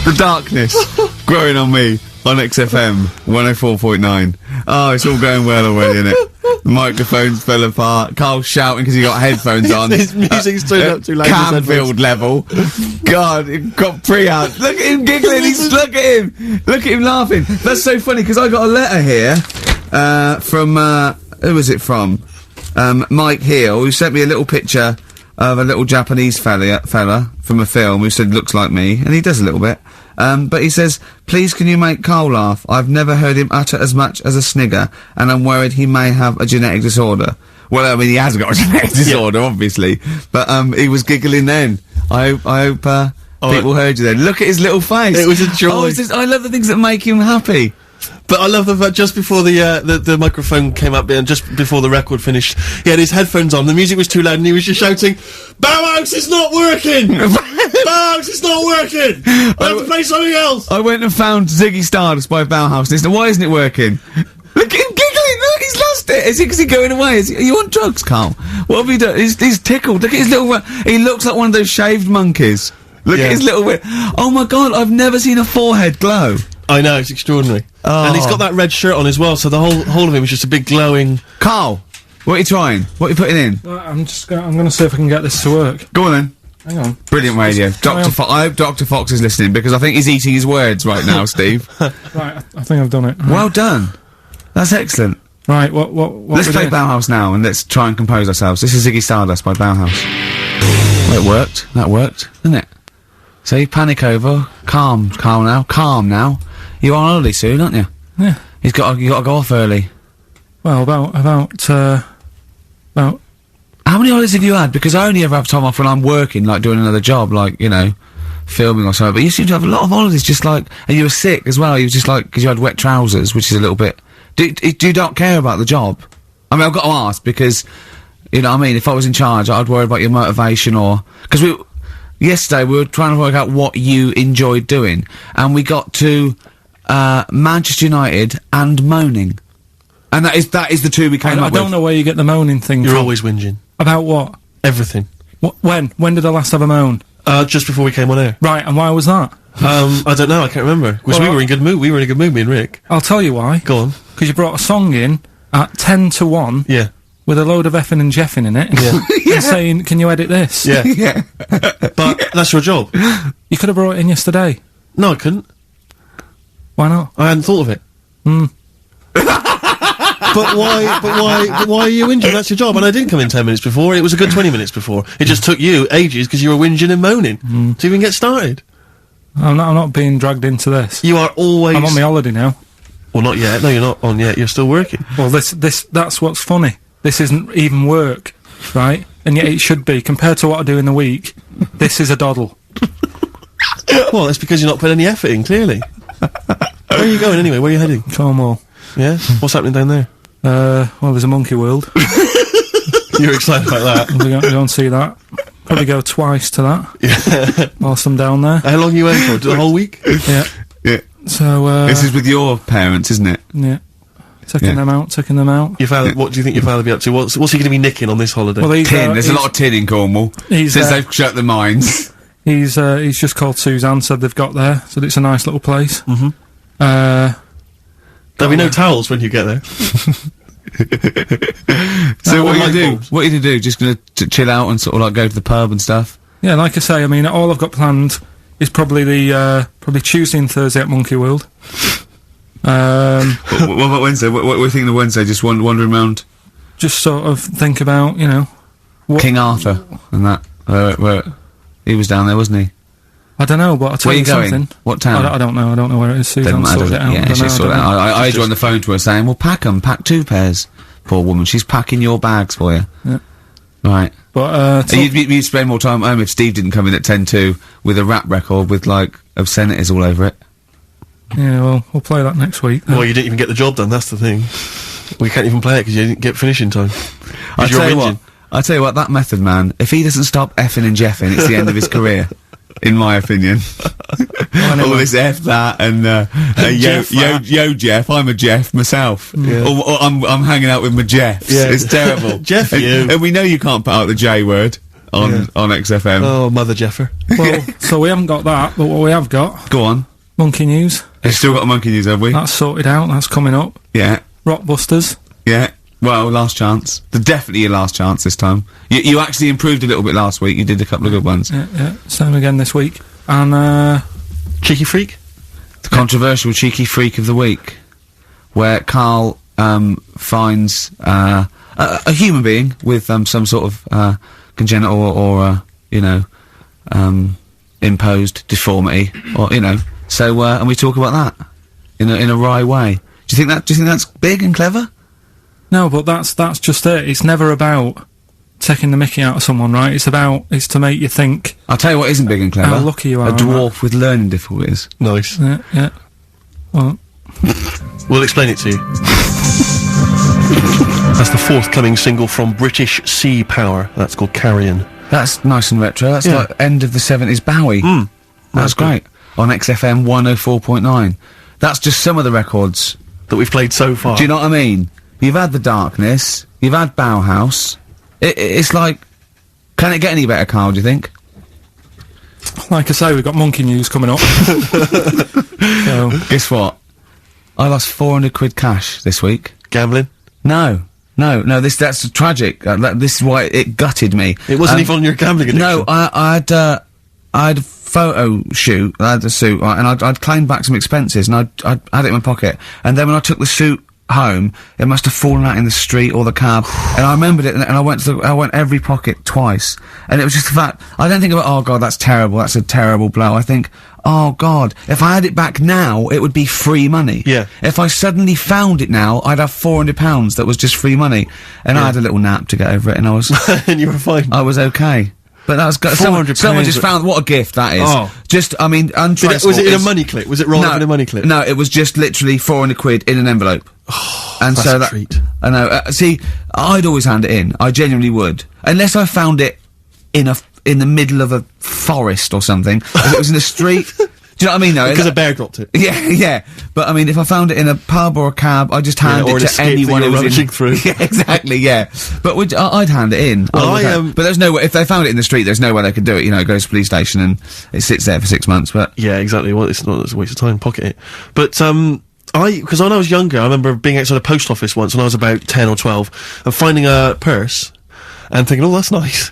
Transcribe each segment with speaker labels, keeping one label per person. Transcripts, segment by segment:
Speaker 1: The darkness growing on me on XFM 104.9. Oh, it's all going well already, isn't it? The microphones fell apart. Carl's shouting because he got headphones on.
Speaker 2: His music's turned up too loud.
Speaker 1: Canfield level. God, it got pre-out. Look at him giggling. Look at him. Look at him laughing. That's so funny because I got a letter here from who was it from? Mike Heel, who sent me a little picture of a little Japanese fella from a film who said looks like me, and he does a little bit. But he says, please can you make Carl laugh? I've never heard him utter as much as a snigger, and I'm worried he may have a genetic disorder. Well, I mean, he has got a genetic disorder, obviously, but he was giggling then. I hope people heard you then. Look at his little face.
Speaker 2: It was a joy.
Speaker 1: Oh, I love the things that make him happy.
Speaker 2: But I love the fact just before the microphone came up and just before the record finished, he had his headphones on, the music was too loud and he was just shouting, Bauhaus is not working! Bauhaus is not working! I have to play something else!
Speaker 1: I went and found Ziggy Stardust by Bauhaus and he said, why isn't it working? Look at him giggling! Look, he's lost it! Is he going away? Are you on drugs, Carl? What have you done? He's tickled. Look at his little... he looks like one of those shaved monkeys. Look at his little... Oh my god, I've never seen a forehead glow.
Speaker 2: I know, it's extraordinary.
Speaker 1: Oh.
Speaker 2: And he's got that red shirt on as well, so the whole of him is just a big glowing...
Speaker 1: Carl, what are you trying? What are you putting in?
Speaker 3: I'm gonna see if I can get this to work.
Speaker 1: Go on then.
Speaker 3: Hang on.
Speaker 1: Brilliant radio. I hope Dr. Fox is listening, because I think he's eating his words right now, Steve.
Speaker 3: Right, I think I've done it.
Speaker 1: Well done. That's excellent.
Speaker 3: Right, what
Speaker 1: let's play Bauhaus now, and let's try and compose ourselves. This is Ziggy Stardust by Bauhaus. Well, it worked. That worked, didn't it? So you panic over. Calm now. You're on holiday soon, aren't you?
Speaker 3: Yeah.
Speaker 1: You got to go off early.
Speaker 3: Well, about...
Speaker 1: How many holidays have you had? Because I only ever have time off when I'm working, like doing another job, like, you know, filming or something. But you seem to have a lot of holidays, just like... And you were sick as well. You were just like... Because you had wet trousers, which is a little bit... Do you not care about the job? I mean, I've got to ask, because... You know what I mean? If I was in charge, I'd worry about your motivation or... Because yesterday we were trying to work out what you enjoyed doing, and we got to Manchester United and moaning, and that is the two we came up with.
Speaker 3: I don't know where you get the moaning thing
Speaker 2: You're
Speaker 3: from.
Speaker 2: always whinging.
Speaker 3: About what?
Speaker 2: Everything.
Speaker 3: When did I last have a moan?
Speaker 2: Just before we came on air.
Speaker 3: Right, and why was that?
Speaker 2: I don't know, I can't remember. Because we were in good mood. We were in a good mood, me and Rick.
Speaker 3: I'll tell you why.
Speaker 2: Go on.
Speaker 3: Because you brought a song in at 10 to 1.
Speaker 2: Yeah.
Speaker 3: With a load of effing and jeffing in it.
Speaker 2: Yeah.
Speaker 3: And saying, can you edit this?
Speaker 2: Yeah.
Speaker 1: Yeah.
Speaker 2: But that's your job.
Speaker 3: You could have brought it in yesterday.
Speaker 2: No, I couldn't.
Speaker 3: Why not?
Speaker 2: I hadn't thought of it. But why are you whinging? That's your job. And I didn't come in 10 minutes before. It was a good 20 minutes before. It just took you ages because you were whinging and moaning to even get started.
Speaker 3: I'm not being dragged into this.
Speaker 2: You are always...
Speaker 3: I'm on my holiday now.
Speaker 2: Well, not yet. No, you're not on yet. You're still working.
Speaker 3: Well, that's what's funny. This isn't even work, right? And yet it should be. Compared to what I do in the week, this is a doddle.
Speaker 2: Well, it's because you're not putting any effort in, clearly. Where are you going anyway? Where are you heading?
Speaker 3: Cornwall.
Speaker 2: Yeah? What's happening down there?
Speaker 3: Well, there's a monkey world.
Speaker 2: You're excited about that?
Speaker 3: We're going to see that. Probably go twice to that.
Speaker 2: Yeah.
Speaker 3: Whilst I'm down there.
Speaker 2: How long are you in for? The whole week?
Speaker 3: Yeah.
Speaker 1: Yeah.
Speaker 3: So,
Speaker 1: this is with your parents, isn't it?
Speaker 3: Yeah. Taking them out.
Speaker 2: Your father, what do you think your father will be up to? What's he going to be nicking on this holiday?
Speaker 3: Well,
Speaker 1: There's a lot of tin in Cornwall. Since they've shut the mines.
Speaker 3: He's just called Suzanne, said they've got there, said it's a nice little place.
Speaker 2: There'll be no towels when you get there.
Speaker 1: So what are you going to do? What are you going to do? Just going to chill out and sort of like go to the pub and stuff?
Speaker 3: Yeah, like I say, I mean, all I've got planned is probably probably Tuesday and Thursday at Monkey World.
Speaker 1: What about Wednesday? What are you thinking of Wednesday? Just wandering around?
Speaker 3: Just sort of think about, you know...
Speaker 1: King Arthur and that. Where he was down there, wasn't he?
Speaker 3: I don't know, but I'll tell you something.
Speaker 1: Where are you going? What town?
Speaker 3: I don't know where it is. Suzanne sorted it out.
Speaker 1: Yeah, she sorted it out. I heard you on the phone to her saying, well, pack 2 pairs. Poor woman, she's packing your bags for you.
Speaker 3: Yeah.
Speaker 1: Right.
Speaker 3: But,
Speaker 1: you'd spend more time at home if Steve didn't come in at 10-2 with a rap record with, like, obscenities all over it.
Speaker 3: Yeah, well, we'll play that next week.
Speaker 2: Well, you didn't even get the job done, that's the thing. We can't even play it because you didn't get finishing time.
Speaker 1: I'll tell you what, that Method Man, if he doesn't stop effing and jeffing, it's the end of his career. In my opinion. All this F that and yo Jeff, I'm a Jeff myself.
Speaker 2: Yeah.
Speaker 1: Or I'm hanging out with my Jeffs.
Speaker 2: Yeah.
Speaker 1: It's terrible.
Speaker 2: Jeff,
Speaker 1: and we know you can't put out the J word. on XFM.
Speaker 2: Oh, Mother Jeffer.
Speaker 3: Well, so we haven't got that, but what we have got,
Speaker 1: Go on.
Speaker 3: Monkey News.
Speaker 1: We've still got monkey news, have we?
Speaker 3: That's sorted out. That's coming up.
Speaker 1: Yeah.
Speaker 3: Rockbusters.
Speaker 1: Yeah. Well, last chance. Definitely your last chance this time. You actually improved a little bit last week. You did a couple of good ones.
Speaker 3: Yeah. Same again this week. And
Speaker 2: Cheeky Freak?
Speaker 1: The controversial cheeky freak of the week, where Carl finds a human being with some sort of congenital or imposed deformity, or So and we talk about that in a wry way. Do you think that's big and clever?
Speaker 3: no, but that's just it. It's never about taking the mickey out of someone, right? It's to make you think.
Speaker 1: I'll tell you what isn't big and clever.
Speaker 3: How lucky you are
Speaker 1: A
Speaker 3: on
Speaker 1: dwarf with learning difficulties.
Speaker 2: Nice.
Speaker 3: Yeah. Well,
Speaker 2: We'll explain it to you. That's the forthcoming single from British Sea Power. That's called Carrion.
Speaker 1: That's nice and retro. That's
Speaker 2: Yeah.
Speaker 1: like end of the 70s Bowie. That's great. On XFM 104.9. That's just some of the records.
Speaker 2: That we've played so far.
Speaker 1: Do you know what I mean? You've had The Darkness, you've had Bauhaus. It's like, can it get any better, Carl, do you think?
Speaker 3: like I say, we've got Monkey News coming up. So,
Speaker 1: Guess what? I lost 400 quid cash this week.
Speaker 2: Gambling?
Speaker 1: No, that's tragic. This is why it gutted me.
Speaker 2: It wasn't even on your gambling addiction.
Speaker 1: No, I had a photo shoot, I had a suit, right, and I'd claimed back some expenses, and I'd had it in my pocket, and then when I took the suit home, it must have fallen out in the street or the cab, and I remembered it, and I went every pocket twice, and it was just the fact, I don't think about, oh god, that's terrible, that's a terrible blow, I think, oh god, if I had it back now, it would be free money.
Speaker 2: Yeah.
Speaker 1: If I suddenly found it now, I'd have £400 that was just free money, and I had a little nap to get over it, and I was,
Speaker 2: And you were fine.
Speaker 1: I was okay. But that was someone just found what a gift that is.
Speaker 2: Oh.
Speaker 1: Just, I mean, untrustful.
Speaker 2: Was it in a money clip? Was it rolled up in a money clip?
Speaker 1: No, it was just literally 400 quid in an envelope. And
Speaker 2: that's
Speaker 1: so
Speaker 2: a
Speaker 1: that,
Speaker 2: treat.
Speaker 1: I know. See, I'd always hand it in. I genuinely would, unless I found it in the middle of a forest or something. If it was in the street. Do you know what I mean? Though,
Speaker 2: Because a bear dropped it.
Speaker 1: Yeah. But I mean, if I found it in a pub or a cab, I'd just hand
Speaker 2: or
Speaker 1: it
Speaker 2: an
Speaker 1: to
Speaker 2: escape
Speaker 1: anyone
Speaker 2: that
Speaker 1: who
Speaker 2: you're
Speaker 1: was
Speaker 2: rummaging through.
Speaker 1: Yeah, exactly. Yeah. But I'd hand it in.
Speaker 2: Well,
Speaker 1: But there's no way. If they found it in the street, there's no way they could do it. It goes to the police station and it sits there for 6 months. But
Speaker 2: Yeah, exactly. Well, it's a waste of time, pocket it. But, because when I was younger, I remember being outside a post office once when I was about 10 or 12, and finding a purse, and thinking, oh, that's nice.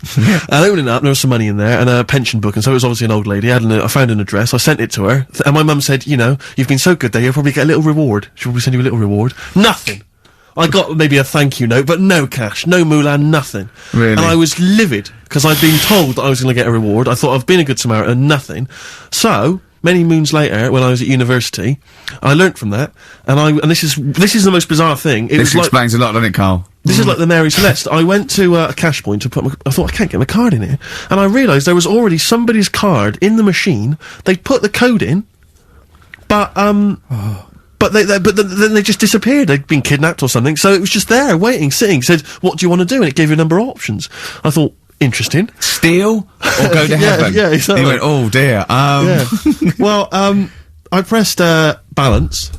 Speaker 2: And opening it up, there was some money in there, and a pension book, and so it was obviously an old lady. I found an address, I sent it to her, and my mum said, you've been so good there, you'll probably get a little reward. She'll probably send you a little reward. Nothing! I got maybe a thank you note, but no cash, no moolah, nothing.
Speaker 1: Really?
Speaker 2: And I was livid, because I'd been told that I was going to get a reward. I thought I've been a good Samaritan, nothing. So, many moons later, when I was at university, I learnt from that, and this is the most bizarre thing.
Speaker 1: this explains a lot, doesn't it, Carl?
Speaker 2: This is like the Mary Celeste. I went to a cash point to I thought, I can't get my card in here. And I realised there was already somebody's card in the machine. They'd put the code in, but then they just disappeared. They'd been kidnapped or something. So it was just there, waiting, sitting. Said, what do you want to do? And it gave you a number of options. I thought, interesting.
Speaker 1: Steal or go to heaven?
Speaker 2: Yeah, exactly.
Speaker 1: He went, oh dear.
Speaker 2: Yeah. Well, I pressed balance,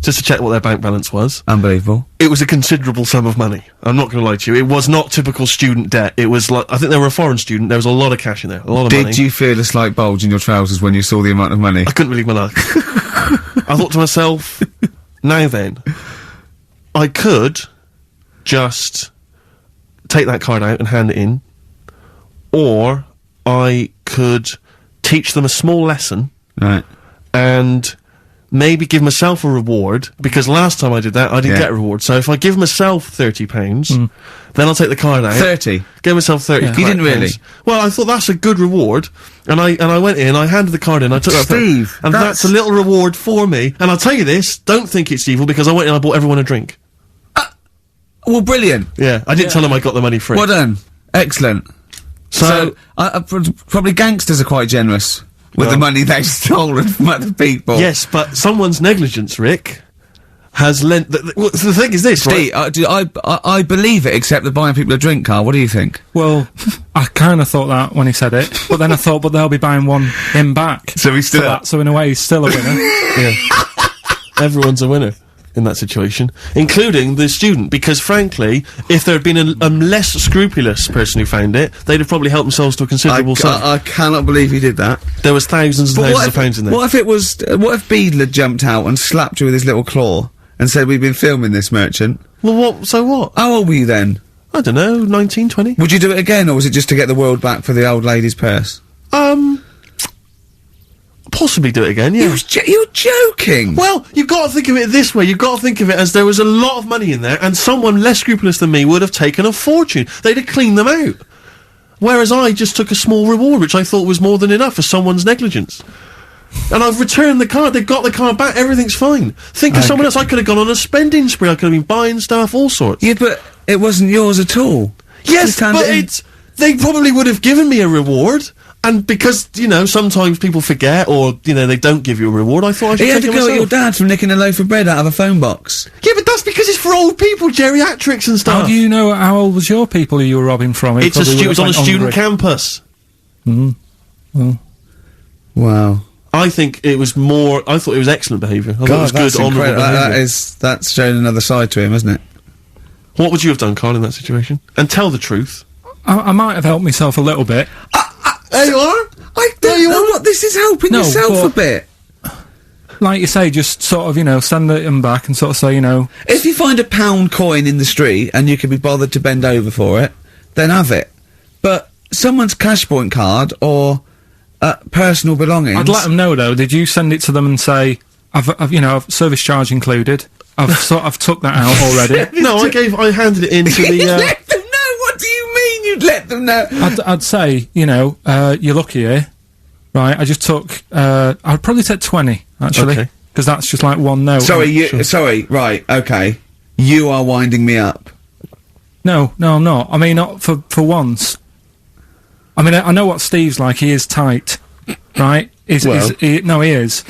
Speaker 2: just to check what their bank balance was.
Speaker 1: Unbelievable.
Speaker 2: It was a considerable sum of money. I'm not going to lie to you. It was not typical student debt. It was like, I think they were a foreign student. There was a lot of cash in there. A lot of money.
Speaker 1: Did you feel a slight bulge in your trousers when you saw the amount of money?
Speaker 2: I couldn't believe my luck. I thought to myself, now then, I could just take that card out and hand it in, or I could teach them a small lesson.
Speaker 1: Right.
Speaker 2: And maybe give myself a reward, because last time I did that, I didn't get a reward. So if I give myself £30, then I'll take the card out.
Speaker 1: 30?
Speaker 2: Give myself 30
Speaker 1: You didn't really?
Speaker 2: Well, I thought that's a good reward, and I went in, I handed the card in, I took that
Speaker 1: Steve,
Speaker 2: and that's a little reward for me. And I'll tell you this, don't think it's evil, because I went in and I bought everyone a drink.
Speaker 1: Well, brilliant.
Speaker 2: Yeah, I didn't tell them I got the money free.
Speaker 1: Well done. Excellent. So probably gangsters are quite generous with the money they've stolen from other people.
Speaker 2: Yes, but someone's negligence, Rick, has lent... the thing is this,
Speaker 1: Steve,
Speaker 2: right?
Speaker 1: I believe it, except that buying people a drink, Carl. What do you think?
Speaker 3: well, I kind of thought that when he said it, but then I thought, but they'll be buying him back.
Speaker 1: So he's still
Speaker 3: for that, so in a way, he's still a winner.
Speaker 2: Yeah. Everyone's a winner. in that situation, including the student, because frankly, if there had been a less scrupulous person who found it, they'd have probably helped themselves to a considerable sum.
Speaker 1: I cannot believe he did that.
Speaker 2: There was thousands and thousands of pounds in there.
Speaker 1: What if it was, what if Beadle had jumped out and slapped you with his little claw and said, we've been filming this, merchant?
Speaker 2: Well, so what?
Speaker 1: How old were you then?
Speaker 2: I don't know, 19, 20?
Speaker 1: Would you do it again, or was it just to get the world back for the old lady's purse?
Speaker 2: Possibly do it again, yeah.
Speaker 1: You're joking!
Speaker 2: Well, you've got to think of it this way. You've got to think of it as there was a lot of money in there, and someone less scrupulous than me would have taken a fortune. They'd have cleaned them out. Whereas I just took a small reward, which I thought was more than enough for someone's negligence. And I've returned the card, they've got the card back, everything's fine. Think of someone else, I could have gone on a spending spree, I could have been buying stuff, all sorts.
Speaker 1: Yeah, but it wasn't yours at all.
Speaker 2: Yes, but they probably would have given me a reward, and because, you know, sometimes people forget, or, you know, they don't give you a reward, I thought I should
Speaker 1: You had
Speaker 2: take
Speaker 1: to
Speaker 2: it
Speaker 1: go at
Speaker 2: myself.
Speaker 1: your dad from nicking a loaf of bread out of a phone box.
Speaker 2: Yeah, but that's because it's for old people, geriatrics and stuff.
Speaker 3: How do you know how old was your people who you were robbing from?
Speaker 2: It was on a student campus.
Speaker 1: Wow.
Speaker 2: I think it was I thought it was excellent behaviour. I thought it
Speaker 1: God,
Speaker 2: was
Speaker 1: that's
Speaker 2: good, honourable
Speaker 1: incredible.
Speaker 2: behaviour.
Speaker 1: That's showing another side to him, isn't it?
Speaker 2: What would you have done, Carl, in that situation? And tell the truth.
Speaker 3: I might have helped myself a little bit.
Speaker 2: There you are!
Speaker 1: I don't know what this is helping yourself a bit.
Speaker 3: Like you say, just sort of, you know, send them back and sort of say, you know...
Speaker 1: If you find a £1 coin in the street and you can be bothered to bend over for it, then have it. But someone's cash point card or personal belongings...
Speaker 2: Mm.
Speaker 3: I'd let them know, though. Did you send it to them and say, I've you know, service charge included? I've took that out already.
Speaker 2: No, I handed it in to the,
Speaker 1: You let them know? What do you mean you'd let them know?
Speaker 3: I'd say, you know, you're lucky here. Right, I just took, I'd probably take 20, actually.
Speaker 2: Okay.
Speaker 3: Because that's just like one note.
Speaker 1: Sorry, right, okay. You are winding me up.
Speaker 3: No, I'm not. I mean, not for once. I mean, I know what Steve's like. He is tight, right? He is.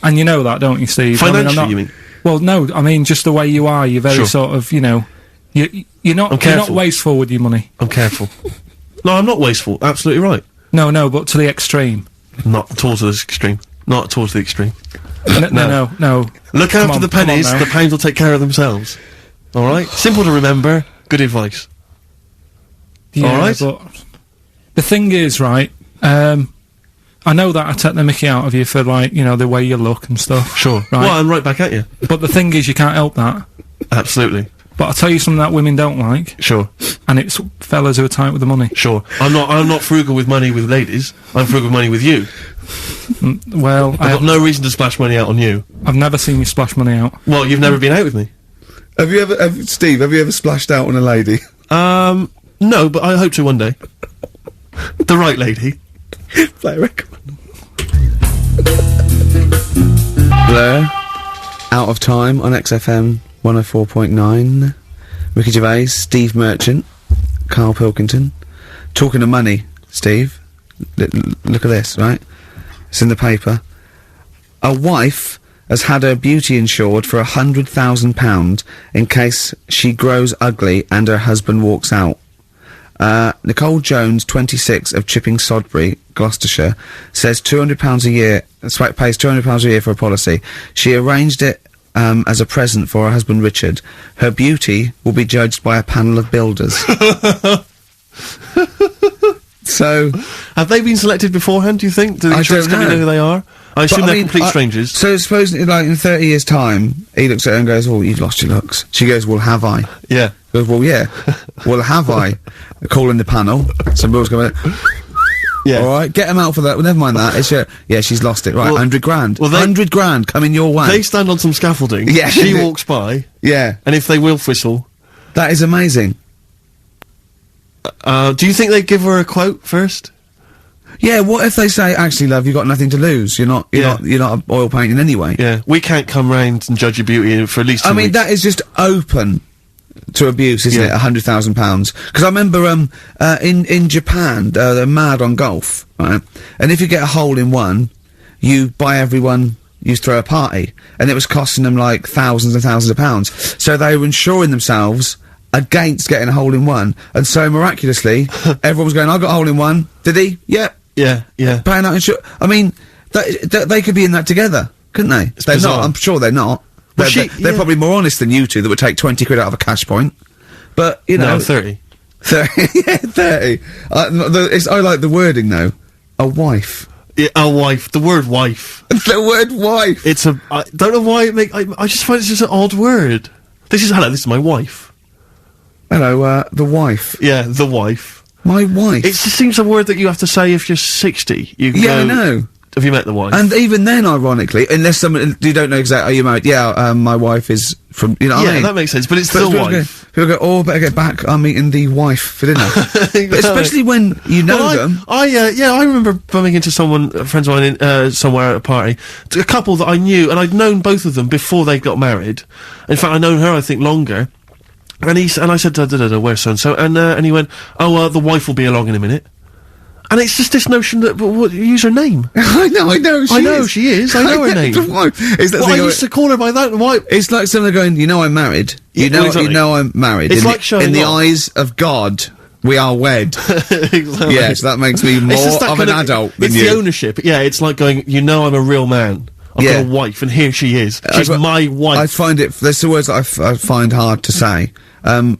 Speaker 3: And you know that, don't you, Steve?
Speaker 2: Financially, you mean?
Speaker 3: Well, no, I mean, just the way you are. You're very sort of, you know, you're not wasteful with your money.
Speaker 2: I'm careful. No, I'm not wasteful. Absolutely right.
Speaker 3: No, but to the extreme.
Speaker 2: Not towards the extreme. Not towards the extreme.
Speaker 3: No.
Speaker 2: Look after the pennies, the pounds will take care of themselves. Alright? Simple to remember, good advice.
Speaker 3: Yeah,
Speaker 2: alright?
Speaker 3: But the thing is, right, I know that I take the mickey out of you for, like, you know, the way you look and stuff.
Speaker 2: Sure.
Speaker 3: Right?
Speaker 2: Well, I'm right back at you.
Speaker 3: But the thing is, you can't help that.
Speaker 2: Absolutely.
Speaker 3: But I'll tell you something that women don't like.
Speaker 2: Sure.
Speaker 3: And it's fellas who are tight with the money.
Speaker 2: Sure. I'm not frugal with money with ladies. I'm frugal with money with you.
Speaker 3: Well,
Speaker 2: I've got no reason to splash money out on you.
Speaker 3: I've never seen you splash money out.
Speaker 2: Well, you've never been out with me.
Speaker 1: Steve, have you ever splashed out on a lady?
Speaker 2: No, but I hope to one day. The right lady.
Speaker 1: Play a record. Blur. Out of Time on XFM 104.9. Ricky Gervais, Steve Merchant, Carl Pilkington. Talking of money, Steve. Look at this, right? It's in the paper. A wife has had her beauty insured for £100,000 in case she grows ugly and her husband walks out. Nicole Jones, 26, of Chipping Sodbury, Gloucestershire, says £200 a year, pays £200 a year for a policy. She arranged it as a present for her husband Richard. Her beauty will be judged by a panel of builders. So,
Speaker 2: have they been selected beforehand, do you think? Do the insurance company know who they are? I assume they're complete strangers.
Speaker 1: So supposedly, like, in 30 years' time, he looks at her and goes, "Oh, you've lost your looks." She goes, "Well, have I?"
Speaker 2: Yeah.
Speaker 1: He goes, "Well, yeah." "Well, have I?" They're calling the panel. Some bills going,
Speaker 2: yeah.
Speaker 1: Alright, get them out for that. Well, never mind that. It's yeah, she's lost it. Right,
Speaker 2: Well,
Speaker 1: 100 grand.
Speaker 2: well,
Speaker 1: 100 grand coming your way.
Speaker 2: They stand on some scaffolding.
Speaker 1: Yeah.
Speaker 2: She walks by.
Speaker 1: Yeah.
Speaker 2: And if they will whistle.
Speaker 1: That is amazing.
Speaker 2: Do you think they'd give her a quote first?
Speaker 1: Yeah, what if they say, "Actually, love, you've got nothing to lose. You're not oil painting anyway."
Speaker 2: Yeah. We can't come round and judge your beauty for at least 2
Speaker 1: I mean,
Speaker 2: weeks.
Speaker 1: that is just open to abuse, isn't it? £100,000. Because I remember, in Japan, they're mad on golf, right? And if you get a hole in one, you buy everyone, you throw a party. And it was costing them, like, thousands and thousands of pounds. So they were insuring themselves against getting a hole in one. And so, miraculously, everyone was going, "I got a hole in one." "Did he?" "Yep."
Speaker 2: Yeah, yeah.
Speaker 1: Paying out insurance. I mean, they could be in that together, couldn't they? They're
Speaker 2: bizarre.
Speaker 1: not. I'm sure they're not. They're probably more honest than you two that would take 20 quid out of a cash point. But, you know...
Speaker 2: No, 30.
Speaker 1: 30, yeah, 30. I like the wording, though. A wife.
Speaker 2: Yeah, a wife. The word wife.
Speaker 1: The word wife!
Speaker 2: I don't know why I just find it's just an odd word. This is my wife.
Speaker 1: Hello, the wife.
Speaker 2: Yeah, the wife.
Speaker 1: My wife.
Speaker 2: It just seems a word that you have to say if you're 60. You can
Speaker 1: Yeah, I know.
Speaker 2: Have you met the wife?
Speaker 1: And even then, ironically, unless someone, you don't know exactly, are you married? Yeah, my wife is from, you know what I mean?
Speaker 2: that makes sense, but it's the wife.
Speaker 1: People go, oh, better get back, I'm meeting the wife for dinner.
Speaker 2: Exactly.
Speaker 1: But especially when you know them.
Speaker 2: I remember bumping into friends of mine in, somewhere at a party, a couple that I knew, and I'd known both of them before they got married. In fact, I'd known her, I think, longer. And I said, where's so-and-so? And he went, the wife will be along in a minute. And it's just this notion that, use her name.
Speaker 1: I know she is.
Speaker 2: I know her name. I used to call her by that. Why?
Speaker 1: It's like someone going, you know I'm married.
Speaker 2: Yeah, exactly.
Speaker 1: You know I'm married.
Speaker 2: It's like showing
Speaker 1: in the
Speaker 2: off.
Speaker 1: eyes of God, we are wed.
Speaker 2: Exactly.
Speaker 1: Yes, that makes me more of an adult than you.
Speaker 2: It's the ownership. Yeah, it's like going, you know I'm a real man. I've got a wife, and here she is. She's my wife.
Speaker 1: I find it, there's the words that I find hard to say. In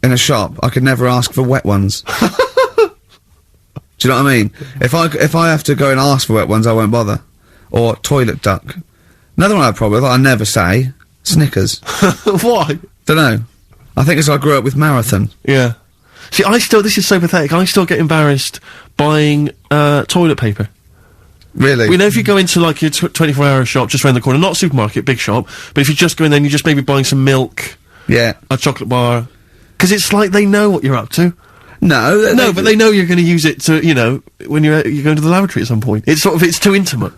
Speaker 1: a shop, I could never ask for wet ones. Do you know what I mean? If I have to go and ask for wet ones, I won't bother. Or toilet duck. Another one I have a problem with, I never say, Snickers.
Speaker 2: Why?
Speaker 1: Dunno. I think it's I grew up with Marathon.
Speaker 2: Yeah. See, this is so pathetic, I still get embarrassed buying, toilet paper.
Speaker 1: Really?
Speaker 2: You know, if you go into, like, your 24-hour shop just around the corner, not a supermarket, big shop, but if you just go in there and you're just maybe buying some milk,
Speaker 1: yeah,
Speaker 2: a chocolate bar, because it's like they know what you're up to.
Speaker 1: No,
Speaker 2: but they know you're going to use it to, you know, when you're going to the lavatory at some point. It's too intimate.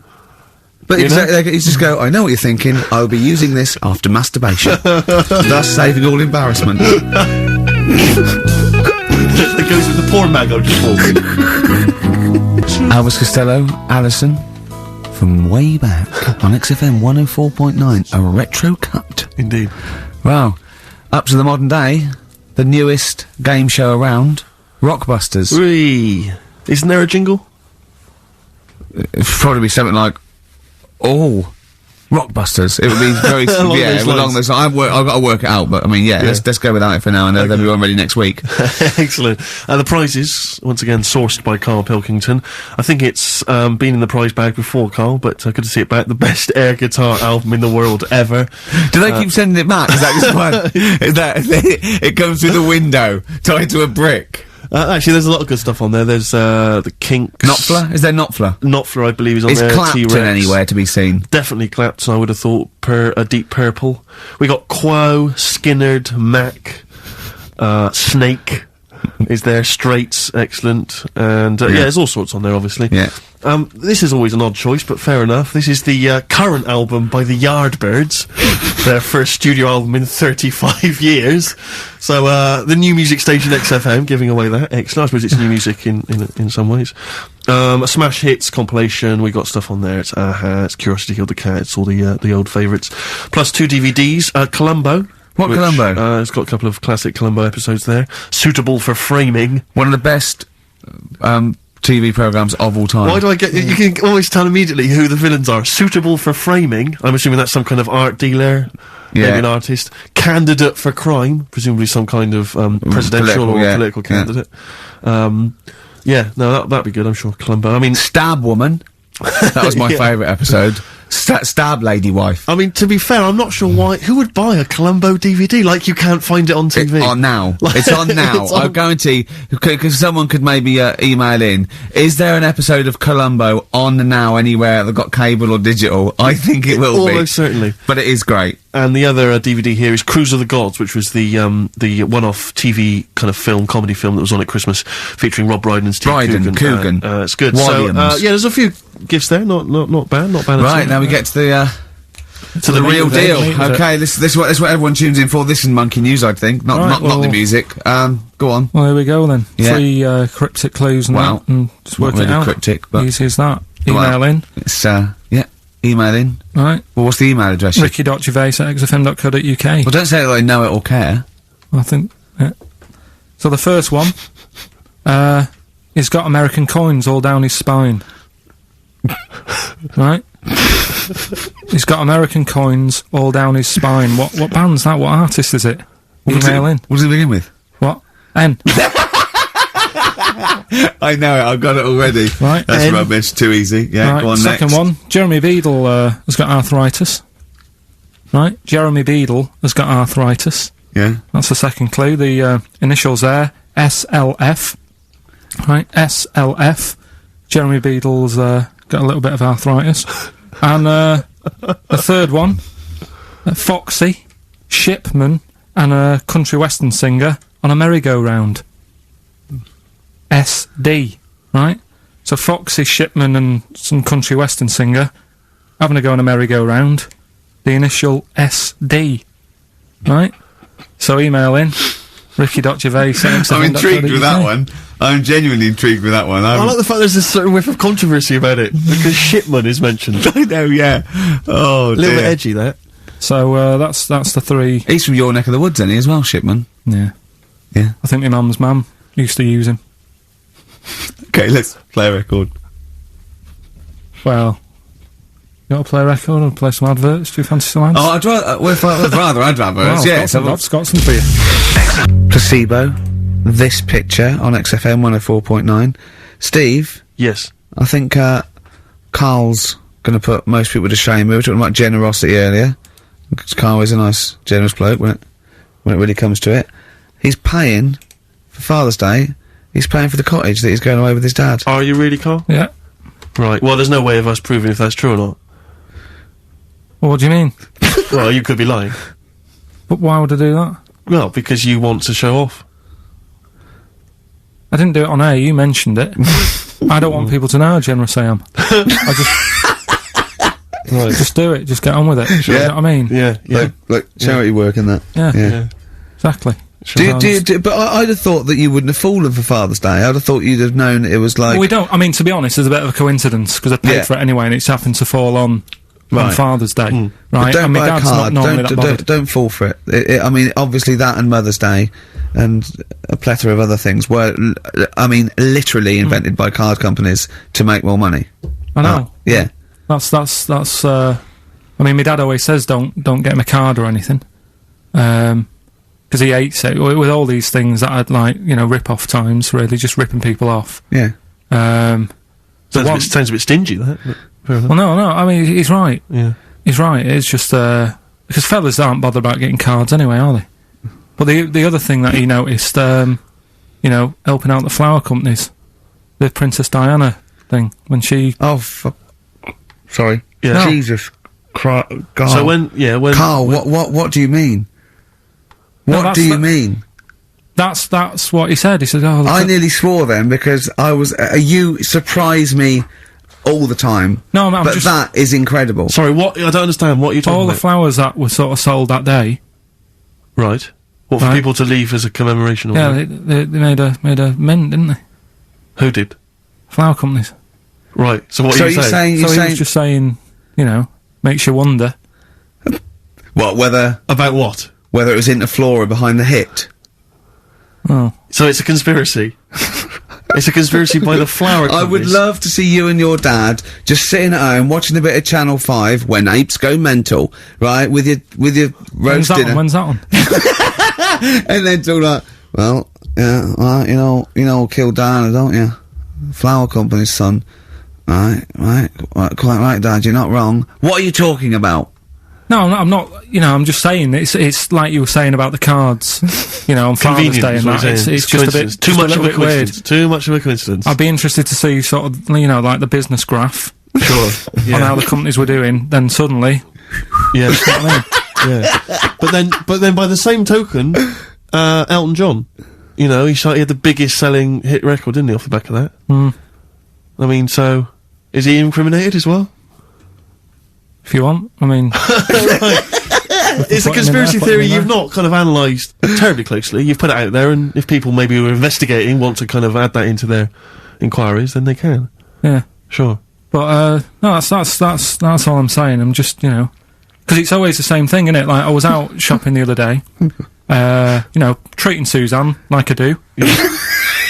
Speaker 1: But exactly, you just go, I know what you're thinking, I'll be using this after masturbation. Thus saving all embarrassment.
Speaker 2: It goes with the porn mag I just walked.
Speaker 1: Elvis Costello, Alison, from way back on XFM 104.9, a retro cut.
Speaker 2: Indeed.
Speaker 1: Wow. Up to the modern day, the newest game show around, Rockbusters.
Speaker 2: Whee! Isn't there a jingle?
Speaker 1: It'd probably be something like, oh, Rockbusters. It would be very, along those lines. I've got to work it out, but I mean, let's go without it for now, and they'll be all ready next week.
Speaker 2: Excellent. The prizes, once again, sourced by Carl Pilkington. I think it's, been in the prize bag before, Carl, but good to see it back. The best air guitar album in the world ever.
Speaker 1: Do they keep sending it back? Is that just fun? Is that, it comes through the window, tied to a brick?
Speaker 2: Actually, there's a lot of good stuff on there. There's, the Kinks.
Speaker 1: Knopfler? Is there Knopfler?
Speaker 2: Knopfler, I believe, is on there.
Speaker 1: Is Clapton
Speaker 2: T-Rex.
Speaker 1: anywhere to be seen?
Speaker 2: Definitely Clapton, I would have thought, a Deep Purple. We got Quo, Skinnerd, Mac, Snake is there, Straits, excellent, and, there's all sorts on there, obviously.
Speaker 1: Yeah.
Speaker 2: This is always an odd choice, but fair enough. This is the, current album by the Yardbirds. Their first studio album in 35 years. So, the new music station XFM giving away that. Excellent. I suppose it's new music in some ways. A Smash Hits compilation. We got stuff on there. It's Aha, it's Curiosity Killed the Cat. It's all the old favourites. Plus 2 DVDs. Columbo.
Speaker 1: What Columbo?
Speaker 2: It's got a couple of classic Columbo episodes there. Suitable for framing.
Speaker 1: One of the best, TV programmes of all time.
Speaker 2: Why do I get... You can always tell immediately who the villains are. Suitable for framing. I'm assuming that's some kind of art dealer.
Speaker 1: Yeah.
Speaker 2: Maybe an artist. Candidate for crime. Presumably some kind of, presidential political candidate. That'd be good, I'm sure. Columbo. I mean...
Speaker 1: Stab Woman. That was my favourite episode. Stab Lady Wife.
Speaker 2: I mean, to be fair, I'm not sure why... Who would buy a Columbo DVD? Like, you can't find it on TV.
Speaker 1: It's on now. It's on now. I guarantee, because someone could maybe email in, is there an episode of Columbo on now anywhere that got cable or digital? I think it will be.
Speaker 2: Almost certainly.
Speaker 1: But it is great.
Speaker 2: And the other DVD here is Cruise of the Gods, which was the one-off TV kind of comedy film that was on at Christmas, featuring Rob Brydon and Steve Coogan. It's good.
Speaker 1: Williams.
Speaker 2: So, there's a few gifts there, not bad at all.
Speaker 1: Right, now we get to the real deal. Okay, this is what everyone tunes in for. This is Monkey News, I think. Not the music. Go on.
Speaker 3: Well, here we go then.
Speaker 1: Yeah.
Speaker 3: 3 cryptic clues and that, and just work
Speaker 1: not
Speaker 3: it
Speaker 1: really
Speaker 3: out.
Speaker 1: Cryptic, but
Speaker 3: easy as that. Email in.
Speaker 1: It's email in.
Speaker 3: Right.
Speaker 1: Well, what's the email address?
Speaker 3: ricky.gervais@xfm.co.uk.
Speaker 1: Well, don't say that I know it or care.
Speaker 3: I think. Yeah. So the first one. He's got American coins all down his spine. right? He's got American coins all down his spine. What band's that? What artist is it? Email in.
Speaker 1: What does it begin with?
Speaker 3: What? N.
Speaker 1: I know it, I've got it already.
Speaker 3: Right.
Speaker 1: That's rubbish, too easy. Yeah,
Speaker 3: Right,
Speaker 1: go on
Speaker 3: second
Speaker 1: next.
Speaker 3: one. Jeremy Beadle has got arthritis. Right? Jeremy Beadle has got arthritis.
Speaker 1: Yeah.
Speaker 3: That's the second clue. The initials there, SLF. Right? SLF. Jeremy Beadle's got a little bit of arthritis. And the third one, Foxy, Shipman, and a country western singer on a merry-go-round. SD, right? So Foxy, Shipman, and some country western singer having a go on a merry-go-round. The initial SD, right? So email in, ricky.gervais.
Speaker 1: I'm intrigued with that one. I'm genuinely intrigued with that one.
Speaker 2: I like the fact there's a certain whiff of controversy about it, because Shipman is mentioned.
Speaker 1: I know, yeah. Oh,
Speaker 2: A little bit edgy, that.
Speaker 3: So that's the three.
Speaker 1: He's from your neck of the woods, isn't he, as well, Shipman?
Speaker 3: Yeah.
Speaker 1: Yeah.
Speaker 3: I think my mum's mum used to use him.
Speaker 1: Okay, let's play a record.
Speaker 3: Well, you want to play a record or play some adverts? Do you fancy some ads?
Speaker 1: Oh, I'd rather adverts,
Speaker 3: Well,
Speaker 1: yeah.
Speaker 3: I've got some for you.
Speaker 1: Placebo, this picture on XFM 104.9. Steve,
Speaker 2: Yes.
Speaker 1: I think Carl's going to put most people to shame. We were talking about generosity earlier. 'Cause Carl is a nice, generous bloke when it really comes to it. He's paying for Father's Day. He's paying for the cottage that he's going away with his dad.
Speaker 2: Are you really, Carl?
Speaker 3: Yeah.
Speaker 2: Right. Well, there's no way of us proving if that's true or not.
Speaker 3: Well, what do you mean?
Speaker 2: Well, you could be lying.
Speaker 3: But why would I do that?
Speaker 2: Well, because you want to show off.
Speaker 3: I didn't do it on air, you mentioned it. I don't want people to know how generous I am.
Speaker 2: Right.
Speaker 3: Just do it, just get on with it. You know what I mean?
Speaker 2: Yeah, yeah.
Speaker 1: Look, charity work in that.
Speaker 3: Yeah.
Speaker 1: Yeah.
Speaker 3: Exactly.
Speaker 1: But I'd have thought that you wouldn't have fallen for Father's Day. I'd have thought you'd have known it was like...
Speaker 3: Well, we don't, I mean, to be honest, there's a bit of a coincidence, because I paid for it anyway, and it's happened to fall on Father's Day. Right?
Speaker 1: But don't
Speaker 3: and my
Speaker 1: buy a
Speaker 3: dad's
Speaker 1: card.
Speaker 3: not normally that bothered.
Speaker 1: Don't fall for it. I mean, obviously that and Mother's Day and a plethora of other things were, literally invented by card companies to make more money.
Speaker 3: I know.
Speaker 1: Yeah.
Speaker 3: That's, I mean, my dad always says don't get him a card or anything. Because he hates it, with all these things that I'd like, rip-off times, really, just ripping people off.
Speaker 1: Yeah.
Speaker 2: Sounds a bit stingy, that. But fair enough.
Speaker 3: Well, no, I mean, he's right.
Speaker 2: Yeah.
Speaker 3: He's right, it's just, because fellas aren't bothered about getting cards anyway, are they? But the other thing that he noticed, helping out the flower companies, the Princess Diana thing, when she...
Speaker 1: Oh, sorry.
Speaker 2: Yeah.
Speaker 3: No.
Speaker 1: Jesus Christ.
Speaker 2: So when
Speaker 1: Carl, what do you mean? What do you mean?
Speaker 3: That's what he said. He said, "Oh,
Speaker 1: I nearly swore then because I was. You surprise me all the time.
Speaker 3: No, I'm
Speaker 1: but
Speaker 3: just.
Speaker 1: That is incredible.
Speaker 2: Sorry, what? I don't understand. What are you talking
Speaker 3: All
Speaker 2: about?
Speaker 3: the flowers that were sort of sold that day.
Speaker 2: Right. What, for people to leave as a commemoration? Or
Speaker 3: Yeah,
Speaker 2: what?
Speaker 3: they made a mint, didn't they?
Speaker 2: Who did?
Speaker 3: Flower companies.
Speaker 2: Right. So what
Speaker 1: So
Speaker 2: are you
Speaker 1: you're
Speaker 2: saying?
Speaker 1: saying?
Speaker 3: So he was just saying, makes you wonder.
Speaker 1: What?
Speaker 2: About what?
Speaker 1: Whether it was Interflora behind the hit.
Speaker 3: Oh.
Speaker 2: So it's a conspiracy. It's a conspiracy by the flower
Speaker 1: I would
Speaker 2: companies.
Speaker 1: love to see you and your dad just sitting at home watching a bit of Channel 5 when apes go mental, right? With your roast dinner.
Speaker 3: When's that on?
Speaker 1: And then talk like, well, yeah, well, you know, kill Diana, don't you? Flower company's son. Right, quite right, Dad, you're not wrong. What are you talking about?
Speaker 3: No, I'm not. I'm just saying it's like you were saying about the cards. On Father's Day and that. It's just a bit
Speaker 2: too much of a
Speaker 3: bit weird.
Speaker 2: coincidence. Too much of a coincidence.
Speaker 3: I'd be interested to see sort of like the business graph
Speaker 2: Sure.
Speaker 3: on how the companies were doing. Then suddenly,
Speaker 2: Yeah.
Speaker 3: you know what I mean?
Speaker 2: Yeah. But then by the same token, Elton John, he had the biggest selling hit record, didn't he, off the back of that?
Speaker 3: Mm.
Speaker 2: I mean, so is he incriminated as well?
Speaker 3: If you want, I mean,
Speaker 2: It's a
Speaker 3: put him in
Speaker 2: conspiracy
Speaker 3: there, put
Speaker 2: theory
Speaker 3: him in
Speaker 2: you've
Speaker 3: there.
Speaker 2: not kind of analysed terribly closely. You've put it out there, and if people maybe who are investigating want to kind of add that into their inquiries, then they can.
Speaker 3: yeah.
Speaker 2: Sure.
Speaker 3: But no, that's all I'm saying. I'm just because it's always the same thing, innit? Like I was out shopping the other day, treating Suzanne like I do.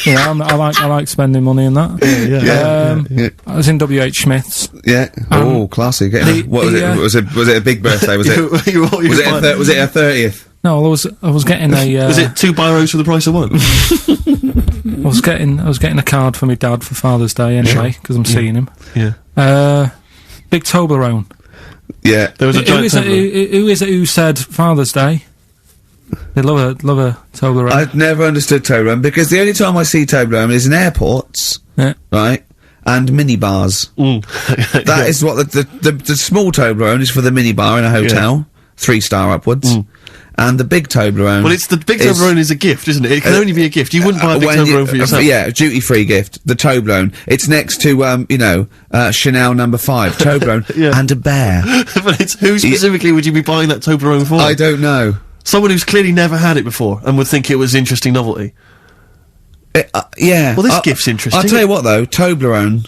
Speaker 3: I like spending money in that.
Speaker 1: Yeah.
Speaker 3: I was in WH Smith's.
Speaker 1: Yeah. Classy. Was it a big birthday? Was it? Was it a 30th?
Speaker 3: No, I was getting a.
Speaker 2: Was it 2 biros for the price of one?
Speaker 3: I was getting a card for my dad for Father's Day anyway, because I'm seeing him.
Speaker 2: Yeah.
Speaker 3: Big Toblerone.
Speaker 1: Yeah.
Speaker 2: There was a giant
Speaker 3: who is it who said Father's Day? They love a Toblerone.
Speaker 1: I've never understood Toblerone, because the only time I see Toblerone is in airports, right, and minibars. That is what the small Toblerone is for the minibar in a hotel, 3-star upwards. And the big Toblerone.
Speaker 2: Well, the big Toblerone is a gift, isn't it? It can only be a gift. You wouldn't buy a big Toblerone for yourself.
Speaker 1: Yeah, duty-free gift. The Toblerone. It's next to, Chanel No. 5. Toblerone. And a bear.
Speaker 2: But it's who specifically would you be buying that Toblerone for?
Speaker 1: I don't know.
Speaker 2: Someone who's clearly never had it before and would think it was interesting novelty.
Speaker 1: Yeah.
Speaker 2: Well, this gift's interesting.
Speaker 1: I'll tell you what, though. Toblerone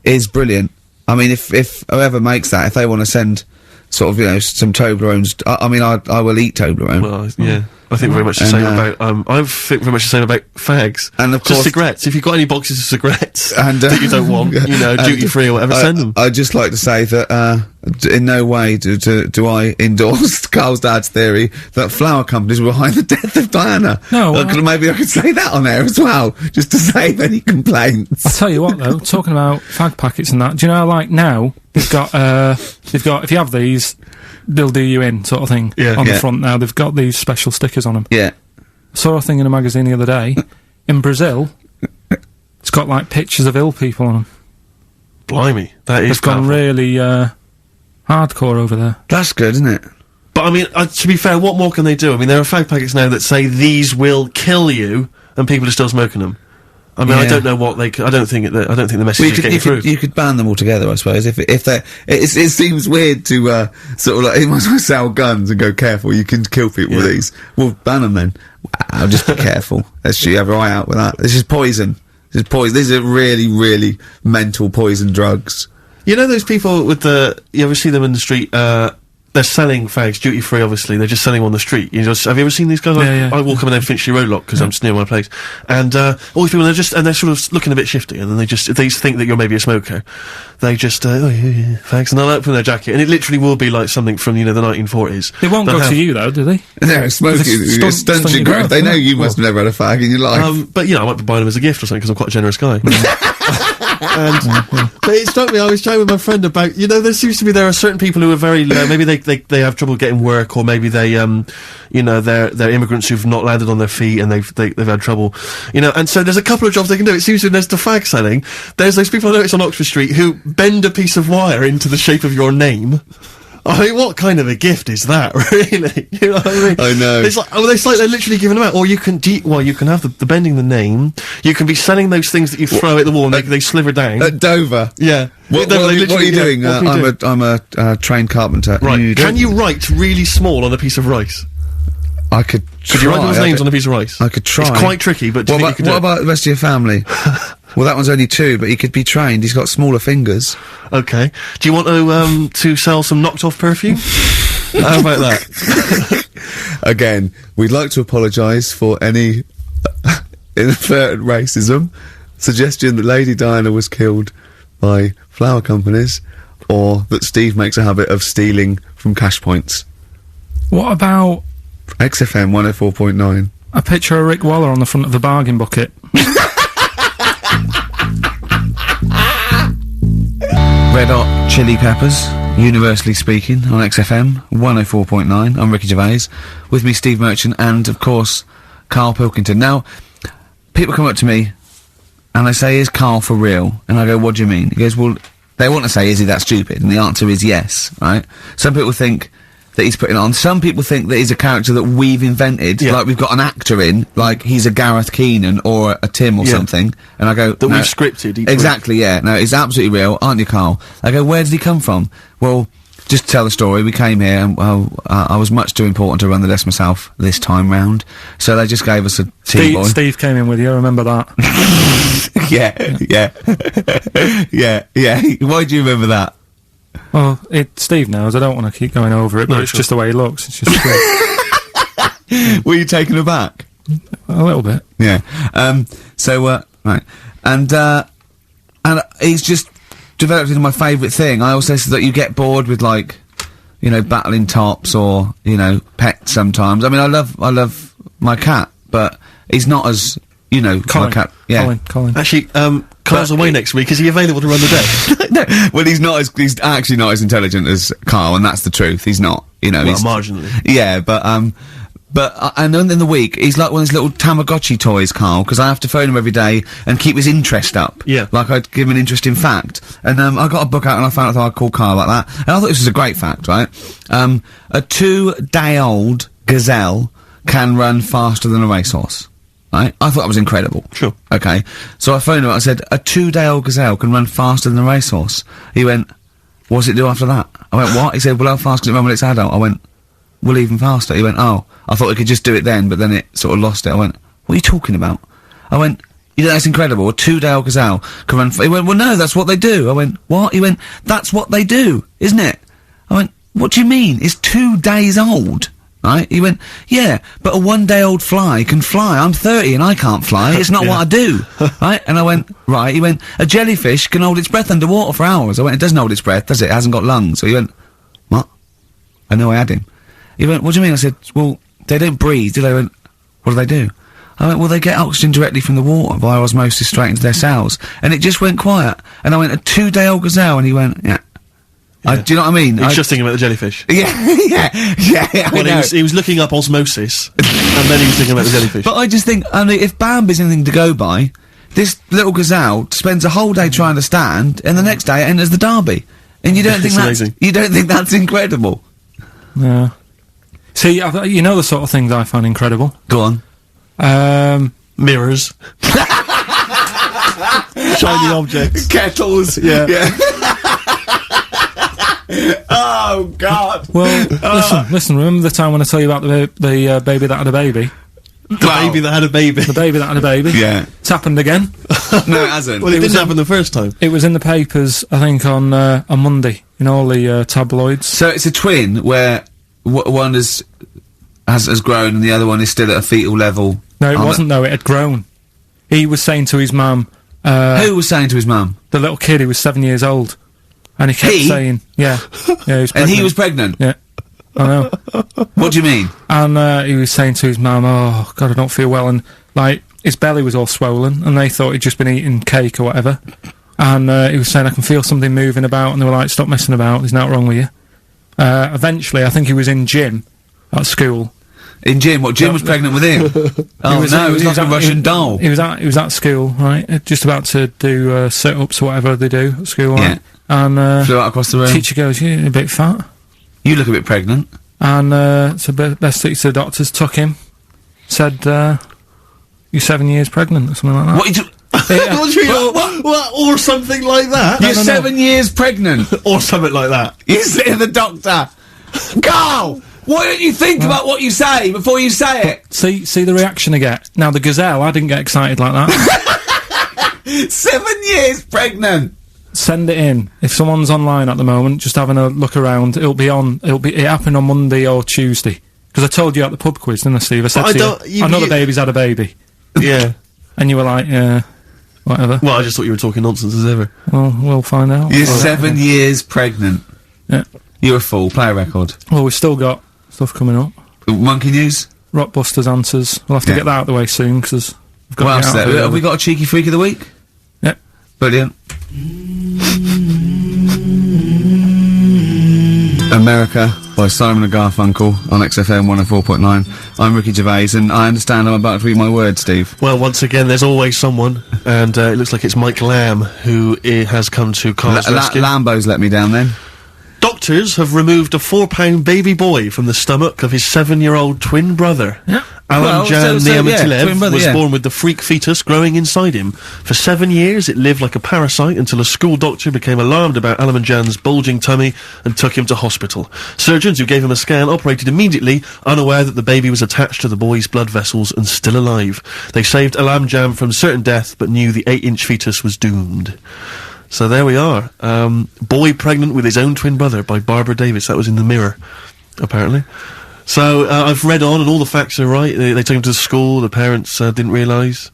Speaker 1: is brilliant. I mean, if whoever makes that, if they want to send sort of, some Toblerones, I will eat Toblerone.
Speaker 2: Well, yeah. I think very much the same about, I think very much the same about fags.
Speaker 1: And of course,
Speaker 2: cigarettes. If you've got any boxes of cigarettes
Speaker 1: and,
Speaker 2: that you don't want, duty free or whatever, send them.
Speaker 1: I'd just like to say that, in no way do I endorse Carl's dad's theory that flower companies were behind the death of Diana.
Speaker 3: No.
Speaker 1: Maybe I could say that on air as well, just to save any complaints.
Speaker 3: I'll tell you what though, talking about fag packets and that, do you know, like now, they've got, if you have these, they'll do you in, sort of thing, on the front now. They've got these special stickers on them.
Speaker 1: Yeah.
Speaker 3: I saw a thing in a magazine the other day. In Brazil, it's got, like, pictures of ill people on them.
Speaker 2: Blimey, that is
Speaker 3: It's gone really, hardcore over there.
Speaker 1: That's good, isn't it?
Speaker 2: But, I mean, to be fair, what more can they do? I mean, there are fag packets now that say these will kill you, and people are still smoking them. I mean, I don't know what they. I don't think the message is getting through.
Speaker 1: You could ban them altogether, I suppose. If it seems weird to sort of like, you might as well sell guns and go, careful, you can kill people with these. Well, ban them then. Wow, just be careful. Let's have your eye out with that. This is poison. This is poison. These are really, really mental poison drugs.
Speaker 2: You know those people with you ever see them in the street? They're selling fags duty free. Obviously, they're just selling them on the street. Have you ever seen these guys? I walk them down Finchley Road lot because I'm just near my place, and all these people they're sort of looking a bit shifty, and then they think that you're maybe a smoker. They just fags, and they'll open their jacket, and it literally will be like something from the 1940s.
Speaker 3: They won't go to you though, do they?
Speaker 1: No, smoking. Stunts your growth. They know you must have never had a fag in your life.
Speaker 2: But I might be buying them as a gift or something because I'm quite a generous guy. But it struck me, I was chatting with my friend about, there seems to be, there are certain people who are very, maybe they have trouble getting work, or maybe they, they're immigrants who've not landed on their feet and they've had trouble, and so there's a couple of jobs they can do. It seems there's the fag selling, there's those people I noticed on Oxford Street who bend a piece of wire into the shape of your name. I mean, what kind of a gift is that, really? You know what I mean?
Speaker 1: I know.
Speaker 2: It's like they're literally giving them out. Or you can you can have the bending the name. You can be selling those things that you throw at the wall and they sliver down.
Speaker 1: At Dover?
Speaker 2: Yeah.
Speaker 1: What are you doing? I'm a trained carpenter.
Speaker 2: Right. Can you write really small on a piece of rice?
Speaker 1: I could try.
Speaker 2: Could you write those names on a piece of rice?
Speaker 1: I could try.
Speaker 2: It's quite tricky, but do you think you could do it?
Speaker 1: What about the rest of your family? Well, that one's only 2, but he could be trained. He's got smaller fingers.
Speaker 2: Okay. Do you want to sell some knocked-off perfume? How about that?
Speaker 1: Again, we'd like to apologise for any inadvertent racism, suggestion that Lady Diana was killed by flower companies, or that Steve makes a habit of stealing from cash points.
Speaker 3: What about
Speaker 1: XFM 104.9?
Speaker 3: a picture of Rick Waller on the front of a bargain bucket?
Speaker 1: Red Hot Chili Peppers, universally speaking, on XFM 104.9. I'm Ricky Gervais. With me, Steve Merchant, and, of course, Carl Pilkington. Now, people come up to me, and they say, is Carl for real? And I go, what do you mean? He goes, well, they want to say, is he that stupid? And the answer is yes, right? Some people think that he's putting on. Some people think that he's a character that we've invented, like we've got an actor in, like he's a Gareth Keenan or a Tim or something. And I go,
Speaker 2: that we've scripted.
Speaker 1: Exactly, yeah. No, it's absolutely real, aren't you, Carl? I go, where did he come from? Well, just to tell the story, we came here and, I was much too important to run the desk myself this time round. So they just gave us a T-boy.
Speaker 3: Steve came in with you, I remember that.
Speaker 1: yeah. Why do you remember that?
Speaker 3: Well, Steve knows, I don't want to keep going over it, but it's just the way he looks. It's just
Speaker 1: Were you taken aback?
Speaker 3: A little bit.
Speaker 1: Yeah. Right. And he's just developed into my favourite thing. I also said that you get bored with, like, you know, battling tops or, you know, pets sometimes. I mean, I love my cat, but he's not as, you know,
Speaker 3: Colin.
Speaker 1: my cat. Yeah.
Speaker 3: Colin.
Speaker 2: Actually, Carl's away next week. Is he available to run the day?
Speaker 1: No, well, he's actually not as intelligent as Carl, and that's the truth. He's not, you know.
Speaker 2: Well,
Speaker 1: he's
Speaker 2: marginally.
Speaker 1: Yeah, and then in the week, he's like one of those little Tamagotchi toys, Carl, because I have to phone him every day and keep his interest up.
Speaker 2: Yeah.
Speaker 1: Like I'd give him an interesting fact. And, I got a book out and I found out that I'd call Carl about that. And I thought this was a great fact, right? A 2-day-old gazelle can run faster than a racehorse. Right? I thought that was incredible.
Speaker 2: Sure.
Speaker 1: Okay. So I phoned him, I said, a 2-day-old gazelle can run faster than a racehorse. He went, what's it do after that? I went, what? He said, well, how fast can it run when it's adult? I went, well, even faster. He went, oh, I thought we could just do it then, but then it sort of lost it. I went, what are you talking about? I went, you know, that's incredible. A 2-day-old gazelle can run. He went, well, no, that's what they do. I went, what? He went, that's what they do, isn't it? I went, what do you mean? It's 2 days old, right? He went, yeah, but a 1-day-old fly can fly. I'm 30 and I can't fly. It's not what I do, right? And I went, right. He went, a jellyfish can hold its breath underwater for hours. I went, it doesn't hold its breath, does it? It hasn't got lungs. So he went, what? I know I had him. He went, what do you mean? I said, well, they don't breathe, do they? He went, what do they do? I went, well, they get oxygen directly from the water via osmosis straight into their cells. And it just went quiet. And I went, a 2-day-old gazelle? And he went, yeah. Do you know what I mean?
Speaker 2: He was just thinking about the jellyfish.
Speaker 1: Yeah, yeah,
Speaker 2: Well, he was looking up osmosis, and then he was thinking about the jellyfish.
Speaker 1: But I just think, I mean, if Bambi's anything to go by, this little gazelle spends a whole day trying to stand, and the next day it enters the derby. And you don't think
Speaker 2: amazing.
Speaker 1: You don't think that's incredible?
Speaker 3: Yeah. See, you know the sort of things I find incredible.
Speaker 1: Go on.
Speaker 2: Mirrors. Shiny objects.
Speaker 1: Kettles. Yeah. Oh, God.
Speaker 3: Well, listen, remember the time when I tell you about the baby that had a baby?
Speaker 2: The baby that had a baby.
Speaker 3: The baby that had a baby.
Speaker 1: Yeah.
Speaker 3: It's happened again.
Speaker 1: No, it hasn't.
Speaker 2: Well, it didn't happen the first time.
Speaker 3: It was in the papers, I think, on Monday, in all the tabloids.
Speaker 1: So it's a twin where one has grown and the other one is still at a fetal level.
Speaker 3: No, it wasn't, though. It had grown. He was saying to his mum...
Speaker 1: who was saying to his mum?
Speaker 3: The little kid who was 7 years old. And he kept saying... Yeah. He was pregnant.
Speaker 1: And he was pregnant?
Speaker 3: Yeah. I know.
Speaker 1: What do you mean?
Speaker 3: And he was saying to his mum, oh, God, I don't feel well. And, like, his belly was all swollen, and they thought he'd just been eating cake or whatever. And he was saying, I can feel something moving about, and they were like, stop messing about, there's nothing wrong with you. Eventually, I think he was in gym at school.
Speaker 1: In gym? What, Jim was pregnant with him? Oh, it was like a Russian doll.
Speaker 3: He was at school, right? Just about to do sit-ups or whatever they do at school, right?
Speaker 1: Yeah.
Speaker 3: And
Speaker 1: flew out across the room.
Speaker 3: Teacher goes, you're a bit fat.
Speaker 1: You look a bit pregnant.
Speaker 3: And so best to the doctors, took him, said, you're 7 years pregnant, or something like that.
Speaker 1: What?
Speaker 2: What? Or something like that?
Speaker 1: You're 7 years pregnant.
Speaker 2: Or something like that.
Speaker 1: You say to the doctor, Carl, why don't you think about what you say before you say it?
Speaker 3: See the reaction I get. Now, the gazelle, I didn't get excited like that.
Speaker 1: 7 years pregnant.
Speaker 3: Send it in. If someone's online at the moment, just having a look around, it happened on Monday or Tuesday. Because I told you at the pub quiz, didn't I, Steve? I said to you, I know the baby's had a baby.
Speaker 2: Yeah.
Speaker 3: And you were like, yeah, whatever.
Speaker 2: Well, I just thought you were talking nonsense as ever.
Speaker 3: Well, we'll find out.
Speaker 1: You're 7 years pregnant.
Speaker 3: Yeah.
Speaker 1: You're a fool. Play a record.
Speaker 3: Well, we've still got stuff coming up.
Speaker 1: Monkey News?
Speaker 3: Rockbusters answers. We'll have to get that out of the way soon, because we've got
Speaker 1: what else is there? Have we got a cheeky freak of the week?
Speaker 3: Yep.
Speaker 1: Brilliant. America by Simon and Garfunkel on XFM 104.9. I'm Ricky Gervais, and I understand I'm about to read my words, Steve.
Speaker 2: Well, once again, there's always someone, and it looks like it's Mike Lamb who has come to Carl's rescue.
Speaker 1: Lambo's let me down then.
Speaker 2: Doctors have removed a 4-pound baby boy from the stomach of his 7-year-old twin brother.
Speaker 3: Yeah.
Speaker 2: Alamjan Niamatilev was born with the freak fetus growing inside him. For 7 years, it lived like a parasite until a school doctor became alarmed about Alamjan's bulging tummy and took him to hospital. Surgeons who gave him a scan operated immediately, unaware that the baby was attached to the boy's blood vessels and still alive. They saved Alamjan from certain death, but knew the 8-inch fetus was doomed. So there we are. Boy pregnant with his own twin brother by Barbara Davis. That was in the Mirror, apparently. So, I've read on, and all the facts are right. They took him to school, the parents didn't realise.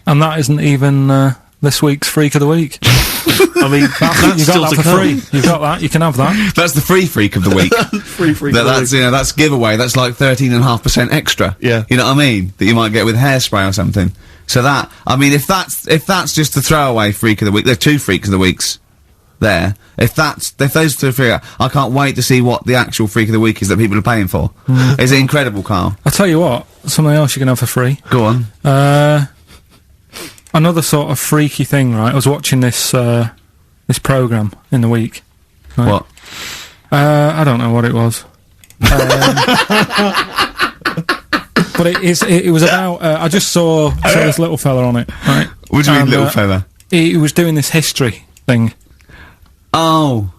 Speaker 3: And that isn't even, this week's Freak of the Week.
Speaker 2: I mean, that's
Speaker 3: You
Speaker 2: still
Speaker 3: got
Speaker 2: to
Speaker 3: that for
Speaker 2: come.
Speaker 3: free. You've got that, you can have that.
Speaker 1: That's the free freak of the week.
Speaker 2: Free freak of the
Speaker 1: That's,
Speaker 2: week.
Speaker 1: you know, that's giveaway. That's like 13.5% extra.
Speaker 2: Yeah.
Speaker 1: You know what I mean? That you might get with hairspray or something. So that, I mean, if that's just the throwaway freak of the week, there's 2 freaks of the weeks there. If those 2 freak, I can't wait to see what the actual freak of the week is that people are paying for. Is it incredible, Carl?
Speaker 3: I'll tell you what, something else you can have for free.
Speaker 1: Go on.
Speaker 3: Another sort of freaky thing, right? I was watching this programme in the week. Right?
Speaker 1: What?
Speaker 3: I don't know what it was. But it was about, I just saw this little fella on it, right?
Speaker 1: What do you mean, little fella?
Speaker 3: He was doing this history thing,
Speaker 1: Oh.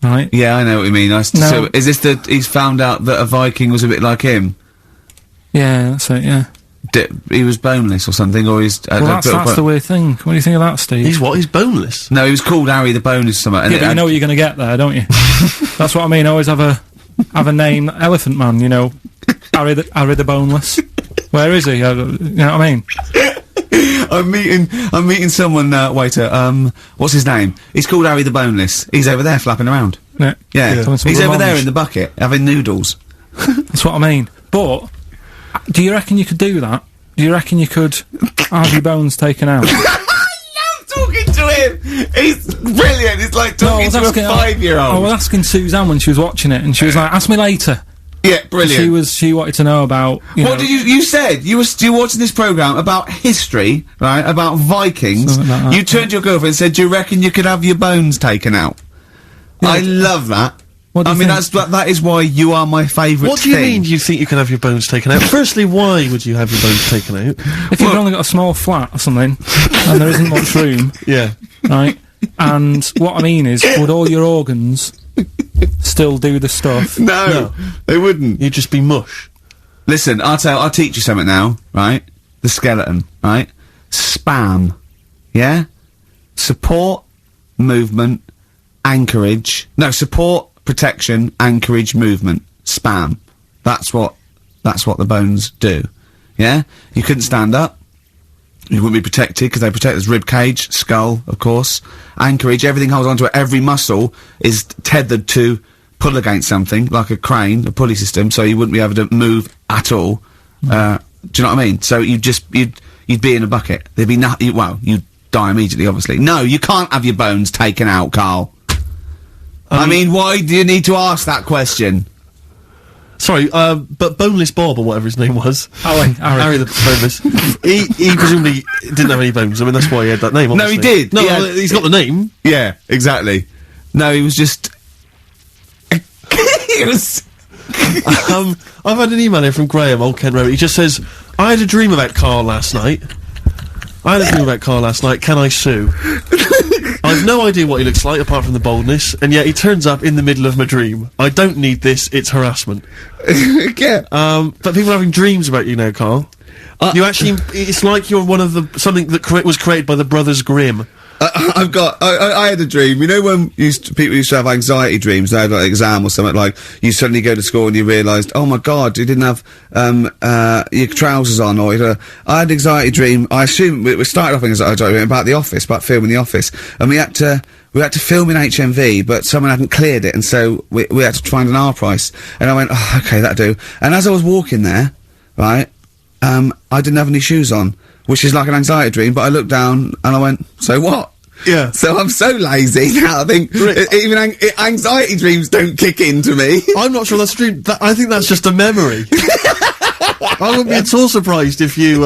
Speaker 3: right?
Speaker 1: Yeah, I know what you mean.
Speaker 3: No.
Speaker 1: So, is this he's found out that a Viking was a bit like him?
Speaker 3: Yeah, that's it, yeah.
Speaker 1: He was boneless or something, or he's...
Speaker 3: Well, that's the weird thing. What do you think of that, Steve?
Speaker 2: He's what? He's boneless?
Speaker 1: No, he was called Harry the Boneless or something.
Speaker 3: Yeah, but you know what you're going to get there, don't you? That's what I mean. Always have a name, Elephant Man. You know, Harry the Boneless. Where is he? You know what I mean?
Speaker 1: I'm meeting someone. Waiter. What's his name? He's called Harry the Boneless. He's over there flapping around.
Speaker 3: Yeah.
Speaker 1: Yeah.
Speaker 3: Having some
Speaker 1: He's over there
Speaker 3: revenge.
Speaker 1: in the bucket having noodles.
Speaker 3: That's what I mean. But do you reckon you could do that? Do you reckon you could have your bones taken out?
Speaker 1: I love talking to him. He's brilliant. It's like talking to a 5-year-old.
Speaker 3: I was asking Suzanne when she was watching it, and she was like, "Ask me later."
Speaker 1: Yeah, brilliant.
Speaker 3: She wanted to know about.
Speaker 1: What did you said? You were watching this programme about history, right? About Vikings.
Speaker 3: Something like that,
Speaker 1: You turned to your girlfriend and said, "Do you reckon you could have your bones taken out?"
Speaker 3: Yeah,
Speaker 1: I love that.
Speaker 3: What do
Speaker 1: I
Speaker 3: you
Speaker 1: mean,
Speaker 3: think?
Speaker 1: that is why you are my favourite.
Speaker 2: What do you mean you think you can have your bones taken out? Firstly, why would you have your bones taken out?
Speaker 3: If you've only got a small flat or something, and there isn't much room,
Speaker 2: Yeah.
Speaker 3: right? And what I mean is, would all your organs still do the stuff?
Speaker 1: No, they wouldn't.
Speaker 2: You'd just be mush.
Speaker 1: Listen, I'll teach you something now, right? The skeleton, right? Spam, yeah? Support, movement, anchorage. No, support, protection, anchorage, movement. Spam. That's what the bones do. Yeah? You couldn't stand up. You wouldn't be protected because they protect this rib cage, skull, of course. Anchorage, everything holds onto it. Every muscle is tethered to pull against something, like a crane, a pulley system, so you wouldn't be able to move at all. Do you know what I mean? So you'd be in a bucket. There'd be you'd die immediately, obviously. No, you can't have your bones taken out, Carl. I mean, why do you need to ask that question?
Speaker 2: Sorry, but Boneless Bob, or whatever his name was.
Speaker 3: Harry
Speaker 2: the Boneless. he presumably didn't have any bones. I mean, that's why he had that name, obviously.
Speaker 1: No, he did.
Speaker 2: No,
Speaker 1: He
Speaker 2: he's got the name.
Speaker 1: Yeah, exactly. No, he was just... he was...
Speaker 2: I've had an email here from Graham, Old Kent Road. He just says, I had a dream about Carl last night. Can I sue? I've no idea what he looks like, apart from the boldness, and yet he turns up in the middle of my dream. I don't need this, it's harassment.
Speaker 1: Yeah.
Speaker 2: But people are having dreams about you now, Carl. You actually, it's like you're one of something that was created by the Brothers Grimm.
Speaker 1: I had a dream. You know when people used to have anxiety dreams, they had like an exam or something, like, you suddenly go to school and you realised, oh my god, you didn't have, your trousers on, or, I had an anxiety dream, I assume, we started off an anxiety dream about The Office, about filming The Office, and we had to film in HMV, but someone hadn't cleared it, and so we had to find an R price, and I went, oh, okay, that'll do, and as I was walking there, right, I didn't have any shoes on, which is like an anxiety dream, but I looked down and I went, so what?
Speaker 2: Yeah.
Speaker 1: So I'm so lazy now, I think even anxiety dreams don't kick into me.
Speaker 2: I'm not sure that's a dream. I think that's just a memory. I wouldn't be at all surprised if you,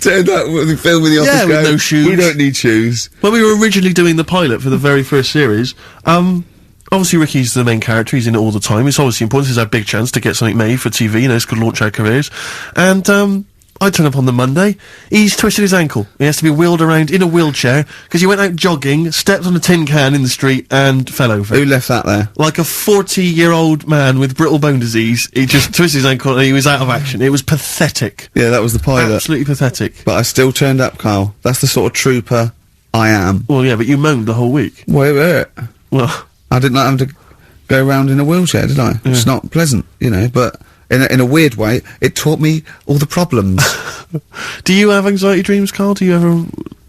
Speaker 1: turned up with the film in The Office.
Speaker 2: Yeah, with no shoes.
Speaker 1: We don't need shoes.
Speaker 2: When we were originally doing the pilot for the very first series, obviously Ricky's the main character, he's in it all the time. It's obviously important, it's our big chance to get something made for TV, it's going to launch our careers. And, I turn up on the Monday, he's twisted his ankle. He has to be wheeled around in a wheelchair, because he went out jogging, stepped on a tin can in the street, and fell over.
Speaker 1: Who left that there?
Speaker 2: Like a 40-year-old man with brittle bone disease, he just twisted his ankle and he was out of action. It was pathetic.
Speaker 1: Yeah, that was the pilot.
Speaker 2: Absolutely pathetic.
Speaker 1: But I still turned up, Carl. That's the sort of trooper I am.
Speaker 2: Well, yeah, but you moaned the whole week.
Speaker 1: Wait.
Speaker 2: Well,
Speaker 1: I didn't like having to go around in a wheelchair, did I? It's not pleasant, but in a weird way, it taught me all the problems.
Speaker 2: Do you have anxiety dreams, Carl? Do you ever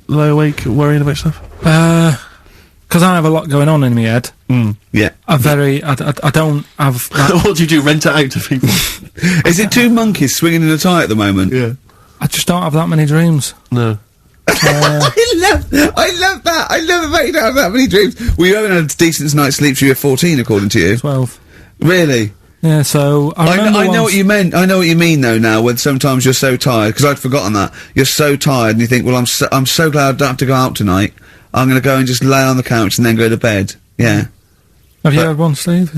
Speaker 2: lie awake worrying about stuff?
Speaker 3: Because I have a lot going on in my head.
Speaker 1: Yeah.
Speaker 3: I don't have... That
Speaker 2: What do you do? Rent it out to people?
Speaker 1: Is it two monkeys swinging in a tie at the moment?
Speaker 2: Yeah.
Speaker 3: I just don't have that many dreams.
Speaker 2: No.
Speaker 1: I love that. I love the fact you don't have that many dreams. Well, you haven't had a decent night's sleep till you're 14, according to you.
Speaker 3: 12.
Speaker 1: Really?
Speaker 3: Yeah, so... I
Speaker 1: know what you meant. I know what you mean, though, now, when sometimes you're so tired, because I'd forgotten that. You're so tired, and you think, well, I'm so glad I don't have to go out tonight. I'm going to go and just lay on the couch and then go to bed. Yeah.
Speaker 3: Have you had one, Steve?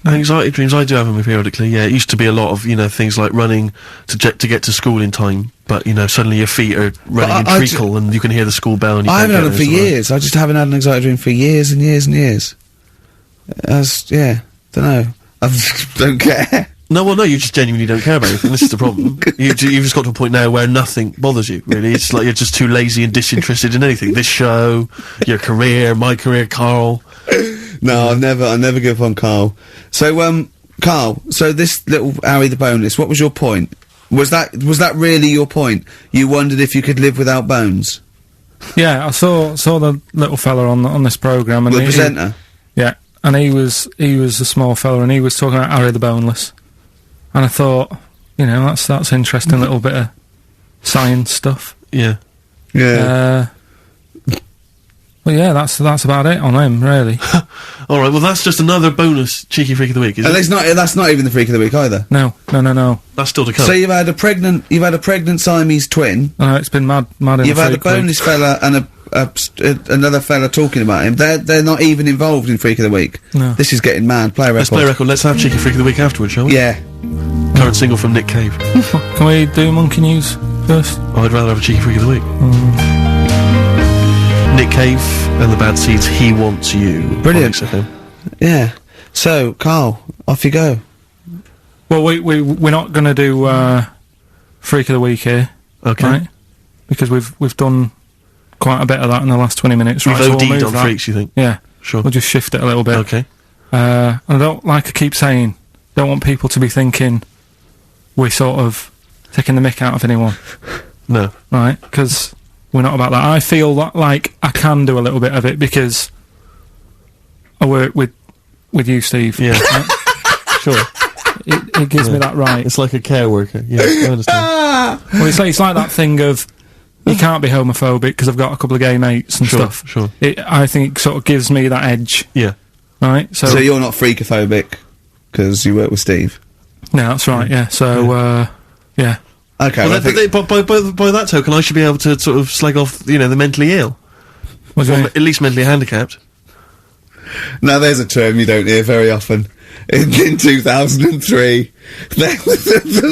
Speaker 2: Anxiety dreams, I do have them periodically, yeah. It used to be a lot of, things like running to get to school in time, but, suddenly your feet are running in treacle and you can hear the school bell and you
Speaker 1: I
Speaker 2: can't
Speaker 1: haven't had
Speaker 2: get
Speaker 1: them for
Speaker 2: there,
Speaker 1: years. I just haven't had an anxiety dream for years and years and years. Don't know. I just don't care.
Speaker 2: No, you just genuinely don't care about anything. This is the problem. You've just got to a point now where nothing bothers you, really. It's like you're just too lazy and disinterested in anything. This show, your career, my career, Carl.
Speaker 1: No, I never give up on Carl. So, Carl, so this little Harry the Boneless, what was your point? Was that really your point? You wondered if you could live without bones?
Speaker 3: Yeah, I saw the little fella on this programme. And
Speaker 1: The presenter?
Speaker 3: Yeah, and he was a small fella and he was talking about Harry the Boneless. And I thought, that's interesting little bit of science stuff.
Speaker 2: Yeah.
Speaker 1: Yeah.
Speaker 3: Well, yeah, that's about it on him, really.
Speaker 2: All right, well, that's just another bonus cheeky freak of the week, isn't it?
Speaker 1: That's not even the freak of the week either.
Speaker 3: No.
Speaker 2: That's still to come.
Speaker 1: So you've had a pregnant Siamese twin.
Speaker 3: It's been mad in
Speaker 1: You've
Speaker 3: the
Speaker 1: had a
Speaker 3: freak week.
Speaker 1: boneless fella and another fella talking about him. They're not even involved in freak of the week.
Speaker 3: No.
Speaker 1: This is getting mad. Play a record.
Speaker 2: Let's play a record. Let's have cheeky freak of the week afterwards, shall we?
Speaker 1: Yeah.
Speaker 2: Current single from Nick Cave.
Speaker 3: Can we do monkey news first?
Speaker 2: I'd rather have a cheeky freak of the week. Nick Cave and the Bad Seeds, He Wants You.
Speaker 1: Brilliant.
Speaker 2: On XFM.
Speaker 1: Yeah. So, Carl, off you go.
Speaker 3: Well, we're not going to do freak of the week here,
Speaker 2: Okay.
Speaker 3: right? Because we've done quite a bit of that in the last 20 minutes.
Speaker 2: We've
Speaker 3: right, so
Speaker 2: OD'd
Speaker 3: we'll move
Speaker 2: on
Speaker 3: that.
Speaker 2: freaks, you think?
Speaker 3: Yeah.
Speaker 2: Sure.
Speaker 3: We'll just shift it a little bit.
Speaker 2: Okay.
Speaker 3: And I don't, like I keep saying, don't want people to be thinking we're sort of taking the mick out of anyone.
Speaker 2: No.
Speaker 3: Right? Because we're not about that. I feel like I can do a little bit of it because I work with you, Steve.
Speaker 2: Yeah.
Speaker 3: Right?
Speaker 2: Sure.
Speaker 3: It gives me that right.
Speaker 2: It's like a care worker. Yeah, I understand.
Speaker 3: Well, it's like that thing of you can't be homophobic because I've got a couple of gay mates and stuff.
Speaker 2: Sure.
Speaker 3: I think it sort of gives me that edge.
Speaker 2: Yeah.
Speaker 3: Right? So
Speaker 1: you're not freakophobic because you work with Steve?
Speaker 3: Yeah, that's right, yeah. So, yeah.
Speaker 1: Okay.
Speaker 2: Well, by that token, I should be able to sort of slag off, the mentally ill.
Speaker 3: What do you mean?
Speaker 2: At least mentally handicapped.
Speaker 1: Now, there's a term you don't hear very often. In 2003, there was the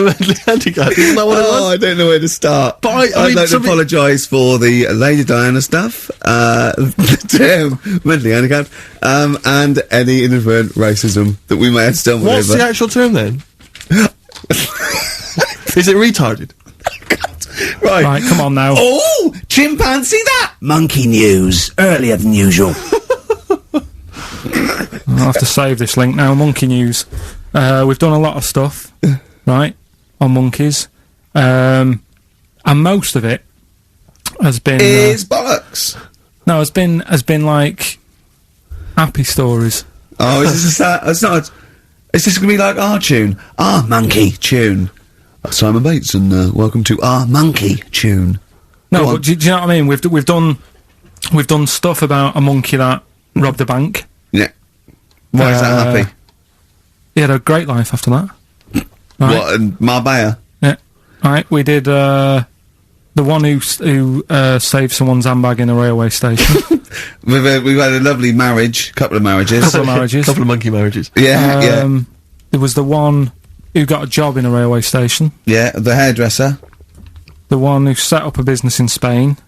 Speaker 2: mentally handicapped. Isn't that what it was?
Speaker 1: I don't know where to start.
Speaker 2: But
Speaker 1: I'd like to apologise for the Lady Diana stuff, the term mentally handicapped, and any inadvertent racism that we may have stumbled over.
Speaker 2: What's the actual term then? Is it retarded?
Speaker 1: Right,
Speaker 3: come on now.
Speaker 1: Oh, chimpanzee that! Monkey news, earlier than usual.
Speaker 3: I'll have to save this link now. Monkey news. We've done a lot of stuff, right, on monkeys. And most of it has been...
Speaker 1: Is bollocks.
Speaker 3: No, has been like happy stories.
Speaker 1: Oh, is this it's not... Is this going to be like our tune? Our monkey tune. Simon Bates, and welcome to our monkey tune.
Speaker 3: No, but do you know what I mean? We've done stuff about a monkey that robbed a bank.
Speaker 1: Yeah. Why is that happy?
Speaker 3: He had a great life after that. Right?
Speaker 1: What, in Marbella?
Speaker 3: Yeah. Right, we did the one who saved someone's handbag in a railway station.
Speaker 1: We've had a lovely marriage, couple of marriages.
Speaker 3: Couple of
Speaker 2: monkey marriages.
Speaker 1: Yeah,
Speaker 3: There was the one who got a job in a railway station.
Speaker 1: Yeah, the hairdresser.
Speaker 3: The one who set up a business in Spain.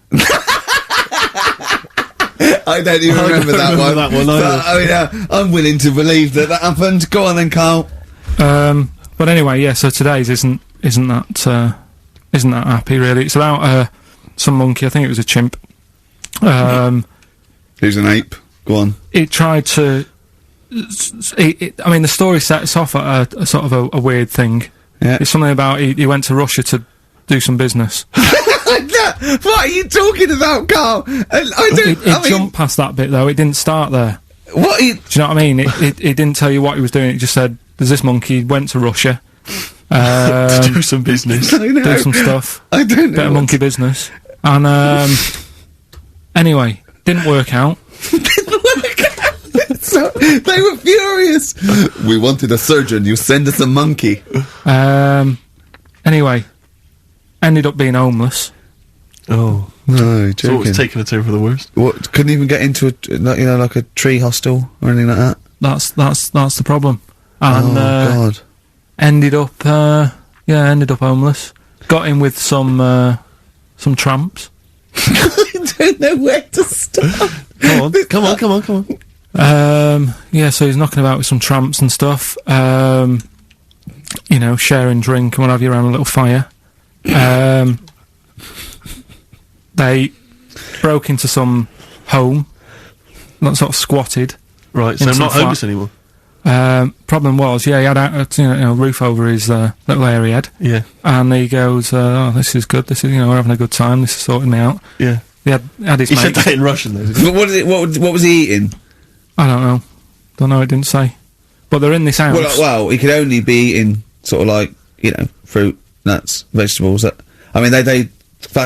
Speaker 1: I don't even remember that one.
Speaker 2: Either.
Speaker 1: I'm willing to believe that happened. Go on then, Carl.
Speaker 3: But anyway, yeah. So today's isn't that happy really. It's about some monkey. I think it was a chimp.
Speaker 1: Who's an ape? Go on.
Speaker 3: It tried to I mean, the story sets off at a sort of a weird thing.
Speaker 1: Yeah.
Speaker 3: It's something about he went to Russia to do some business.
Speaker 1: What are you talking about, Carl?
Speaker 3: It jumped past that bit, though. It didn't start there.
Speaker 1: What?
Speaker 3: Do you know what I mean? It didn't tell you what he was doing. It just said, there's this monkey, went to Russia.
Speaker 2: To do some business.
Speaker 1: I know.
Speaker 3: Do some stuff.
Speaker 1: I don't know.
Speaker 3: Bit of monkey business. And, anyway, didn't work out.
Speaker 1: So, they were furious. We wanted a surgeon, you send us a monkey.
Speaker 3: Anyway, ended up being homeless.
Speaker 2: Oh.
Speaker 1: No,
Speaker 2: So it was taking a turn for the worst.
Speaker 1: What, couldn't even get into like a tree hostel or anything like that?
Speaker 3: That's the problem. And,
Speaker 1: God.
Speaker 3: ended up homeless. Got in with some tramps.
Speaker 1: I don't know where to start.
Speaker 2: Come on.
Speaker 3: So he's knocking about with some tramps and stuff. Sharing drink and what have you around a little fire. They broke into some home, not sort of squatted.
Speaker 2: Right, so I'm not homeless anymore.
Speaker 3: Problem was, he had a roof over his little area head.
Speaker 2: Yeah.
Speaker 3: And he goes, "Oh, this is good. This is, we're having a good time. This is sorting me out."
Speaker 2: Yeah.
Speaker 3: He had his
Speaker 2: He
Speaker 3: mate.
Speaker 2: said that in Russian, though.
Speaker 1: But what was he eating?
Speaker 3: I don't know. It didn't say. But they're in this house.
Speaker 1: Well, he could only be eating sort of like fruit, nuts, vegetables. They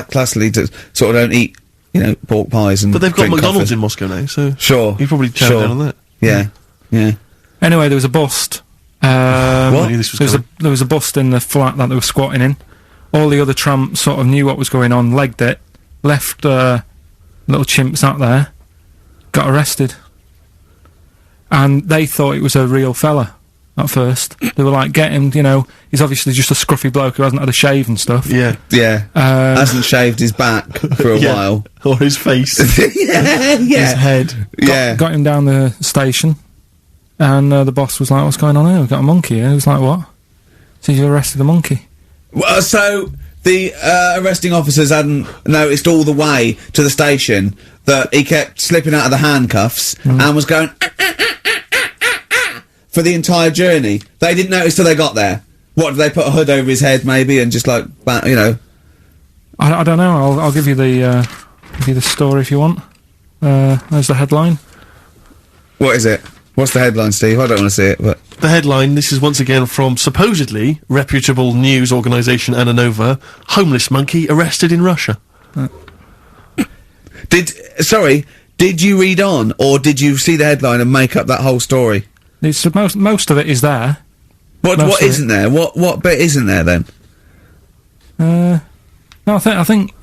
Speaker 1: classically sort of don't eat pork pies and.
Speaker 2: But they've got
Speaker 1: drink
Speaker 2: McDonald's
Speaker 1: coffee.
Speaker 2: in Moscow now, so
Speaker 1: Sure.
Speaker 2: he probably chopped down on that.
Speaker 1: Yeah.
Speaker 3: Anyway, there was a bust.
Speaker 1: What?
Speaker 2: I knew this was
Speaker 3: There was a bust in the flat that they were squatting in. All the other tramps sort of knew what was going on, legged it, left little chimps out there, got arrested. And they thought it was a real fella at first. They were like, get him, he's obviously just a scruffy bloke who hasn't had a shave and stuff.
Speaker 2: Yeah.
Speaker 1: Hasn't shaved his back for a while.
Speaker 2: Or his face.
Speaker 1: Yeah.
Speaker 2: His head.
Speaker 3: Got him down the station, and the boss was like, "What's going on here? We've got a monkey here." He was like, "What?" So you arrested the monkey.
Speaker 1: Well, so the arresting officers hadn't noticed all the way to the station that he kept slipping out of the handcuffs and was going for the entire journey. They didn't notice till they got there. What, did they put a hood over his head maybe and just like,
Speaker 3: I don't know. I'll give you the story if you want. There's the headline.
Speaker 1: What is it? What's the headline, Steve? I don't want to see it, but...
Speaker 2: The headline, this is once again from supposedly reputable news organisation Ananova, homeless monkey arrested in Russia.
Speaker 1: Did you read on, or did you see the headline and make up that whole story?
Speaker 3: It's most of it is there.
Speaker 1: What isn't there? What bit isn't there then?
Speaker 3: No, I think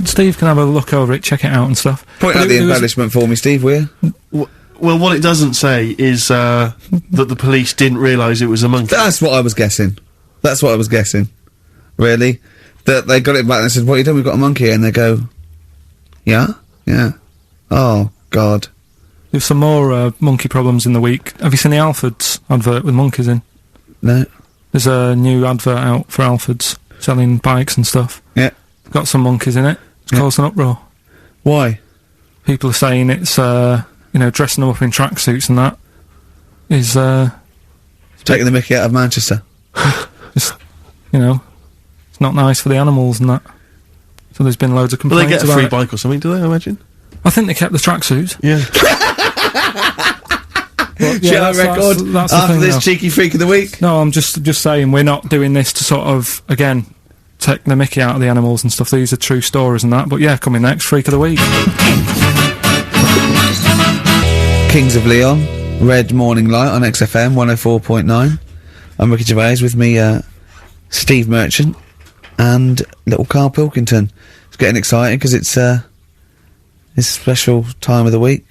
Speaker 3: Steve can have a look over it, check it out and stuff.
Speaker 1: Point out the embellishment for me, Steve, will you?
Speaker 2: Well, what it doesn't say is that the police didn't realise it was a monkey.
Speaker 1: That's what I was guessing. Really? That they got it back and said, "What are you doing? We've got a monkey," and they go, "Yeah." Oh God.
Speaker 3: There's some more monkey problems in the week. Have you seen the Alfords advert with monkeys in?
Speaker 1: No.
Speaker 3: There's a new advert out for Alfords selling bikes and stuff.
Speaker 1: Yeah.
Speaker 3: Got some monkeys in it. It's caused an uproar.
Speaker 1: Why?
Speaker 3: People are saying it's dressing them up in tracksuits and that is
Speaker 1: Taking the mickey out of Manchester.
Speaker 3: it's not nice for the animals and that. So there's been loads of
Speaker 2: Will
Speaker 3: complaints
Speaker 2: they get a
Speaker 3: about
Speaker 2: free
Speaker 3: it.
Speaker 2: bike or something, do they, I imagine?
Speaker 3: I think they kept the tracksuits.
Speaker 2: Yeah.
Speaker 3: But,
Speaker 1: Shall I record
Speaker 3: that's the
Speaker 1: after
Speaker 3: thing
Speaker 1: this
Speaker 3: now.
Speaker 1: cheeky freak of the week?
Speaker 3: No, I'm just saying we're not doing this to sort of, again, take the mickey out of the animals and stuff. These are true stories and that. But yeah, coming next, Freak of the Week.
Speaker 1: Kings of Leon, Red Morning Light on XFM 104.9. I'm Ricky Gervais, with me, Steve Merchant and little Carl Pilkington. It's getting exciting because it's his special time of the week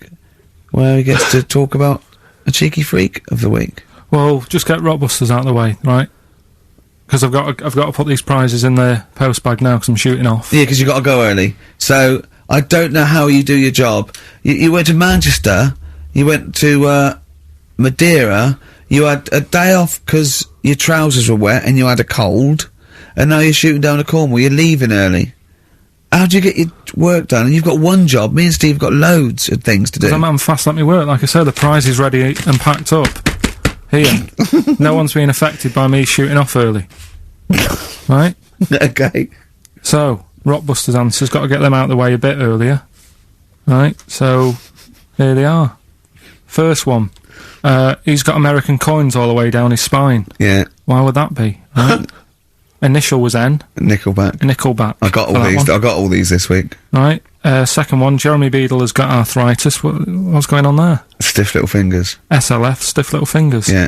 Speaker 1: where he gets to talk about a cheeky freak of the week.
Speaker 3: Well, just get Rockbusters out of the way, right? Because I've got to put these prizes in the post bag now because I'm shooting off.
Speaker 1: Yeah, because you got to go early. So I don't know how you do your job. You went to Manchester. You went to Madeira. You had a day off because your trousers were wet and you had a cold. And now you're shooting down to Cornwall. You're leaving early. How do you get your work done? And you've got one job. Me and Steve have got loads of things to do.
Speaker 3: The man fast let me work. Like I said, the prize is ready and packed up. Here. No one's been affected by me shooting off early. Right?
Speaker 1: Okay.
Speaker 3: So, Rockbusters answers, got to get them out of the way a bit earlier. Right? So, here they are. First one. He's got American coins all the way down his spine.
Speaker 1: Yeah.
Speaker 3: Why would that be? Right? Initial was N.
Speaker 1: Nickelback. I got all these. I got all these this week.
Speaker 3: Right. Second one, Jeremy Beadle has got arthritis. What's going on there?
Speaker 1: Stiff little fingers.
Speaker 3: SLF, stiff little fingers.
Speaker 1: Yeah.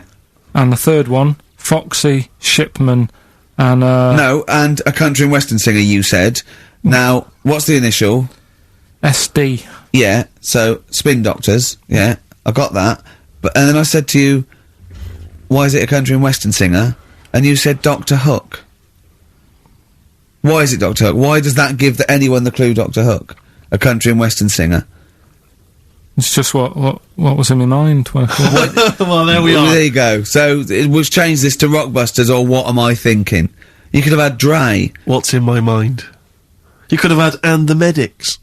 Speaker 3: And the third one, Foxy, Shipman, and
Speaker 1: No, and a country and western singer, you said. Now, what's the initial?
Speaker 3: SD.
Speaker 1: Yeah, so, Spin Doctors. Yeah, I got that. And then I said to you, why is it a country and western singer? And you said Dr. Hook. Why is it Dr. Hook? Why does that give anyone the clue Dr. Hook? A country and western singer.
Speaker 3: It's just what was in my mind when I thought that.
Speaker 2: Well, there we are.
Speaker 1: There you go. So, we'll change this to Rockbusters, or what am I thinking? You could have had Dre.
Speaker 2: What's in my mind? You could have had And the Medics.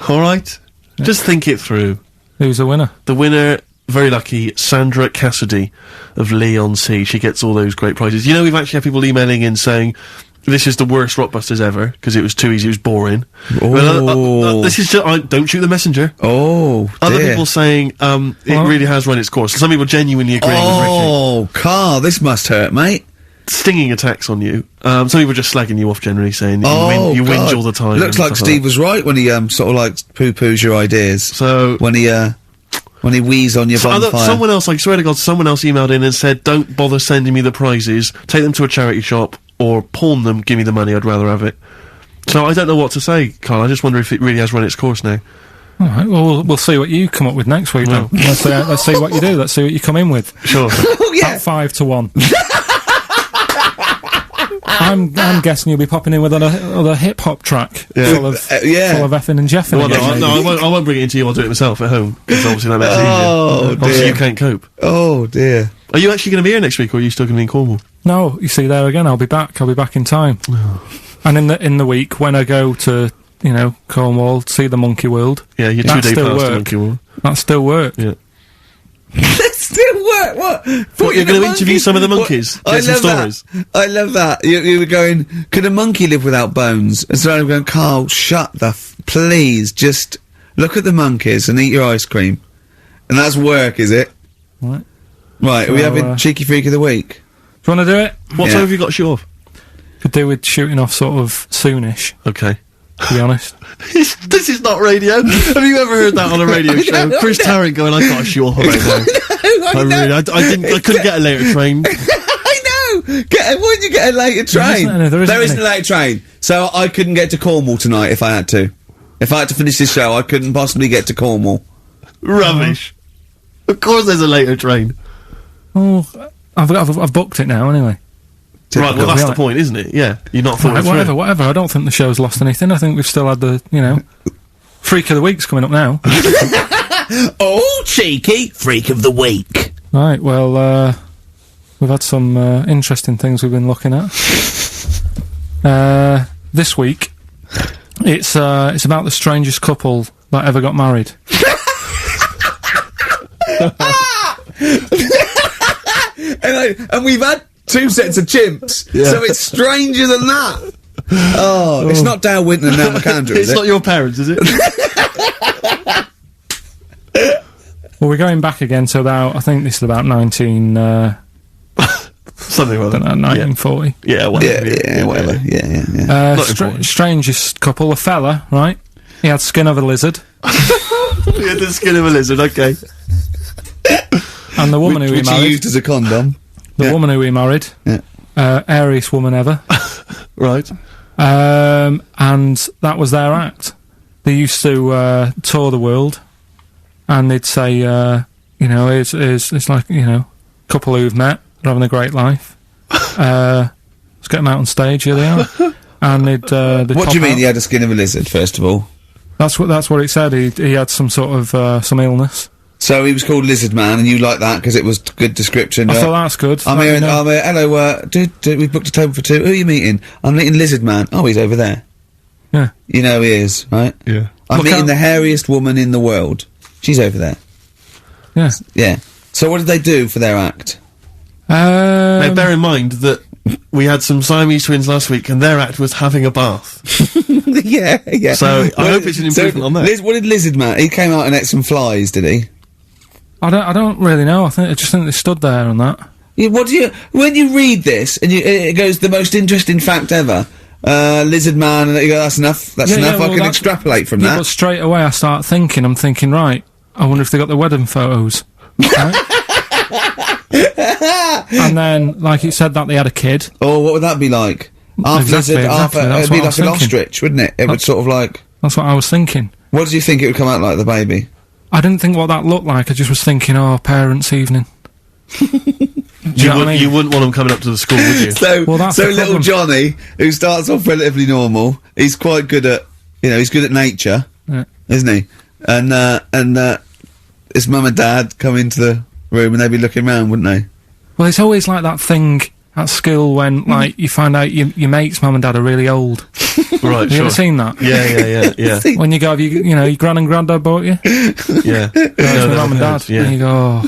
Speaker 2: Alright? Yeah. Just think it through.
Speaker 3: Who's the winner?
Speaker 2: The winner, very lucky, Sandra Cassidy of Leon C. She gets all those great prizes. You know, we've actually had people emailing in saying, this is the worst Rockbusters ever, because it was too easy, it was boring.
Speaker 1: Oh.
Speaker 2: This is just, don't shoot the messenger.
Speaker 1: Oh, dear.
Speaker 2: Other people saying, it really has run its course. Some people genuinely agreeing with Ricky.
Speaker 1: Oh, Carl, this must hurt, mate.
Speaker 2: Stinging attacks on you. Some people just slagging you off generally, saying that you whinge all the time.
Speaker 1: Looks like Steve was right when he, sort of like poo-poos your ideas.
Speaker 2: So.
Speaker 1: When he wheezed on your bonfire.
Speaker 2: Someone else, I swear to God, someone else emailed in and said, don't bother sending me the prizes, take them to a charity shop, or pawn them, give me the money, I'd rather have it. So I don't know what to say, Carl, I just wonder if it really has run its course now.
Speaker 3: Alright, well, we'll see what you come up with next week, then. Let's see what you do, let's see what you come in with.
Speaker 2: Sure.
Speaker 1: Yeah.
Speaker 3: At 5 to 1. I'm guessing you'll be popping in with another hip-hop track full of effing and jeffing.
Speaker 2: Well, no, I won't bring it into you, I'll do it myself at home, because obviously that makes it easier. Obviously you can't cope.
Speaker 1: Oh, dear.
Speaker 2: Are you actually going to be here next week, or are you still going to be in Cornwall?
Speaker 3: No, you see, there again, I'll be back in time. And in the week, when I go to, Cornwall, see the Monkey World.
Speaker 2: Yeah, your 2 day pass to Monkey World.
Speaker 3: That still work.
Speaker 2: Yeah.
Speaker 1: That still work? What
Speaker 2: you're going to interview some of the monkeys? Get some stories?
Speaker 1: I love that. You were going, could a monkey live without bones? And so I'm going, Carl, shut the please, just look at the monkeys and eat your ice cream. And that's work, is it?
Speaker 3: Right.
Speaker 1: Right, are we having Cheeky Freak of the Week?
Speaker 3: Do you want to do it?
Speaker 2: What time have you got to shoot off?
Speaker 3: Could do with shooting off sort of soonish.
Speaker 2: Okay.
Speaker 3: To be honest.
Speaker 2: This is not radio. Have you ever heard that on a radio show? Chris Tarrant going, I got to shoot off right now. I couldn't get a later train.
Speaker 1: I know! Why did you get a later train? There isn't a later train. So I couldn't get to Cornwall tonight if I had to. If I had to finish this show, I couldn't possibly get to Cornwall.
Speaker 2: Rubbish. Of course there's a later train.
Speaker 3: Oh, I've booked it now anyway.
Speaker 2: Right, well that's the point, isn't it? Yeah, you're not following
Speaker 3: whatever. I don't think the show's lost anything. I think we've still had the, Freak of the Week's coming up now.
Speaker 1: Oh, cheeky Freak of the Week.
Speaker 3: Right, well, we've had some interesting things we've been looking at. This week, it's about the strangest couple that ever got married. And
Speaker 1: we've had 2 sets of chimps, so it's stranger than that. Oh, it's not Dale Winton and Nell McAndrew, is it?
Speaker 2: It's not your parents, is it?
Speaker 3: Well, we're going back again to about, I think this is about 19...
Speaker 2: something like that.
Speaker 3: 1940.
Speaker 2: Yeah, whatever.
Speaker 1: Yeah, whatever. Yeah.
Speaker 3: Strangest couple, a fella, right? He had skin of a lizard.
Speaker 2: He had the skin of a lizard, okay.
Speaker 3: And the woman who he married...
Speaker 1: he used as a condom.
Speaker 3: The woman who he married, airiest woman ever.
Speaker 2: Right.
Speaker 3: And that was their act. They used to tour the world, and they'd say, it's like, couple who've met, they're having a great life. Let's get them out on stage, here they are. And they'd
Speaker 1: what do you mean he had a skin of a lizard, first of all?
Speaker 3: That's what it said. He had some sort of, some illness.
Speaker 1: So he was called Lizard Man, and you like that because it was good description.
Speaker 3: I thought that's good.
Speaker 1: I'm here. Hello. We've booked a table for 2. Who are you meeting? I'm meeting Lizard Man. Oh, he's over there.
Speaker 3: Yeah.
Speaker 1: You know he is, right?
Speaker 2: Yeah.
Speaker 1: I'm meeting the hairiest woman in the world. She's over there.
Speaker 3: Yeah.
Speaker 1: Yeah. So what did they do for their act?
Speaker 2: Now, bear in mind that we had some Siamese twins last week, and their act was having a bath.
Speaker 1: Yeah.
Speaker 2: So I hope it's an improvement on that.
Speaker 1: What did Lizard Man? He came out and ate some flies, did he?
Speaker 3: I don't really know. I just think they stood there and that.
Speaker 1: Yeah, when you read this and it goes the most interesting fact ever, Lizard Man, and you go, that's enough. That's enough. I can extrapolate from that.
Speaker 3: But straight away I start thinking. I'm thinking, right. I wonder if they got the wedding photos. Right? And then, like it said that they had a kid.
Speaker 1: Oh, what would that be like? Half lizard, half it'd be like an ostrich, wouldn't it? It would sort of like.
Speaker 3: That's what I was thinking.
Speaker 1: What did you think it would come out like, the baby?
Speaker 3: I didn't think what that looked like. I just was thinking, parents' evening.
Speaker 2: You wouldn't want them coming up to the school, would you?
Speaker 1: So little Johnny, who starts off relatively normal, he's quite good at, he's good at nature, isn't he? And his mum and dad come into the room and they'd be looking round, wouldn't they?
Speaker 3: Well, it's always like that thing at school when, like, you find out your mate's mum and dad are really old.
Speaker 2: Right,
Speaker 3: Have you ever seen that?
Speaker 2: Yeah.
Speaker 3: When you go, your gran and granddad bought you?
Speaker 2: Yeah.
Speaker 3: Your mum and dad.
Speaker 2: Yeah.
Speaker 3: And you go,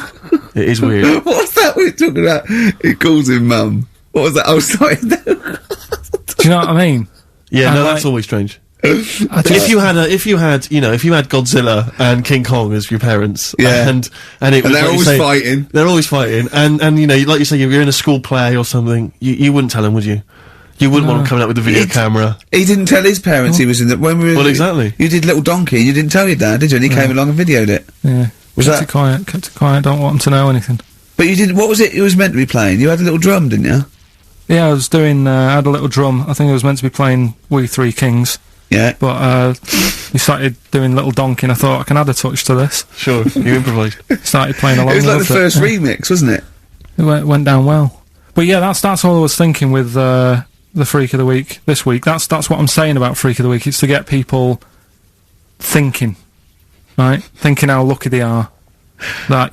Speaker 2: It is weird.
Speaker 1: What's that we're talking about? He calls him mum. What was that? Oh, sorry.
Speaker 3: do you know what I mean?
Speaker 2: Yeah,
Speaker 3: And
Speaker 2: no,
Speaker 3: like-
Speaker 2: that's always strange.
Speaker 3: If
Speaker 2: you had Godzilla and King Kong as your parents,
Speaker 1: Yeah.
Speaker 2: and it was,
Speaker 1: they're
Speaker 2: like you
Speaker 1: always
Speaker 2: say,
Speaker 1: fighting.
Speaker 2: They're always fighting, and like you say, you're in a school play or something. You wouldn't tell them, would you? You wouldn't want them coming out with the video camera.
Speaker 1: He didn't tell his parents he was in the. When we were,
Speaker 2: Well, exactly.
Speaker 1: You did Little Donkey, and you didn't tell your dad, did you? And he came along and videoed it.
Speaker 3: Yeah.
Speaker 1: Was
Speaker 3: kept
Speaker 1: that-
Speaker 3: it quiet, kept it quiet, don't want them to know anything.
Speaker 1: But you didn't. What was it? It was meant to be playing. You had a little drum, didn't you?
Speaker 3: Yeah, I was doing, I had a little drum. I think I was meant to be playing We Three Kings.
Speaker 1: Yeah.
Speaker 3: But, we started doing Little Donkey and I thought I can add a touch to this.
Speaker 2: Sure, you improvised.
Speaker 3: Started playing along
Speaker 1: It was like the
Speaker 3: with
Speaker 1: first
Speaker 3: yeah.
Speaker 1: remix, wasn't it?
Speaker 3: It went down well. But yeah, that's all I was thinking with, the Freak of the Week this week. That's what I'm saying about Freak of the Week. It's to get people thinking, right? Thinking how lucky they are. That,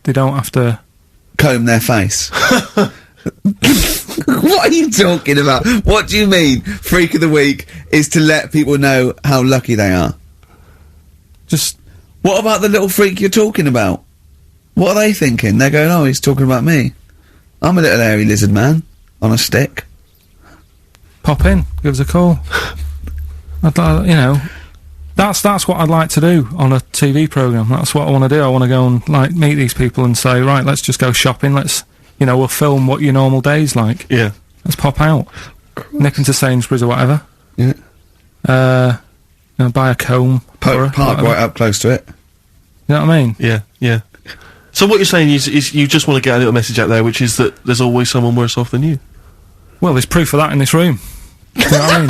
Speaker 3: they don't have to
Speaker 1: Comb their face. What are you talking about? What do you mean? Freak of the Week is to let people know how lucky they are.
Speaker 3: just...
Speaker 1: What about the little freak you're talking about? What are they thinking? They're going, oh, he's talking about me. I'm a little hairy lizard man on a stick.
Speaker 3: Pop in, give us a call. That's what I'd like to do on a TV programme. That's what I want to do. I want to go and, like, meet these people and say, right, let's just go shopping, we'll film what your normal day's like.
Speaker 2: Yeah.
Speaker 3: Let's pop out. Nip into Sainsbury's or whatever.
Speaker 1: Yeah.
Speaker 3: Buy a comb.
Speaker 1: Park right up close to it.
Speaker 3: You know what I mean?
Speaker 2: Yeah. So what you're saying is you just want to get a little message out there, which is that there's always someone worse off than you.
Speaker 3: Well, there's proof of that in this room. You know what I mean?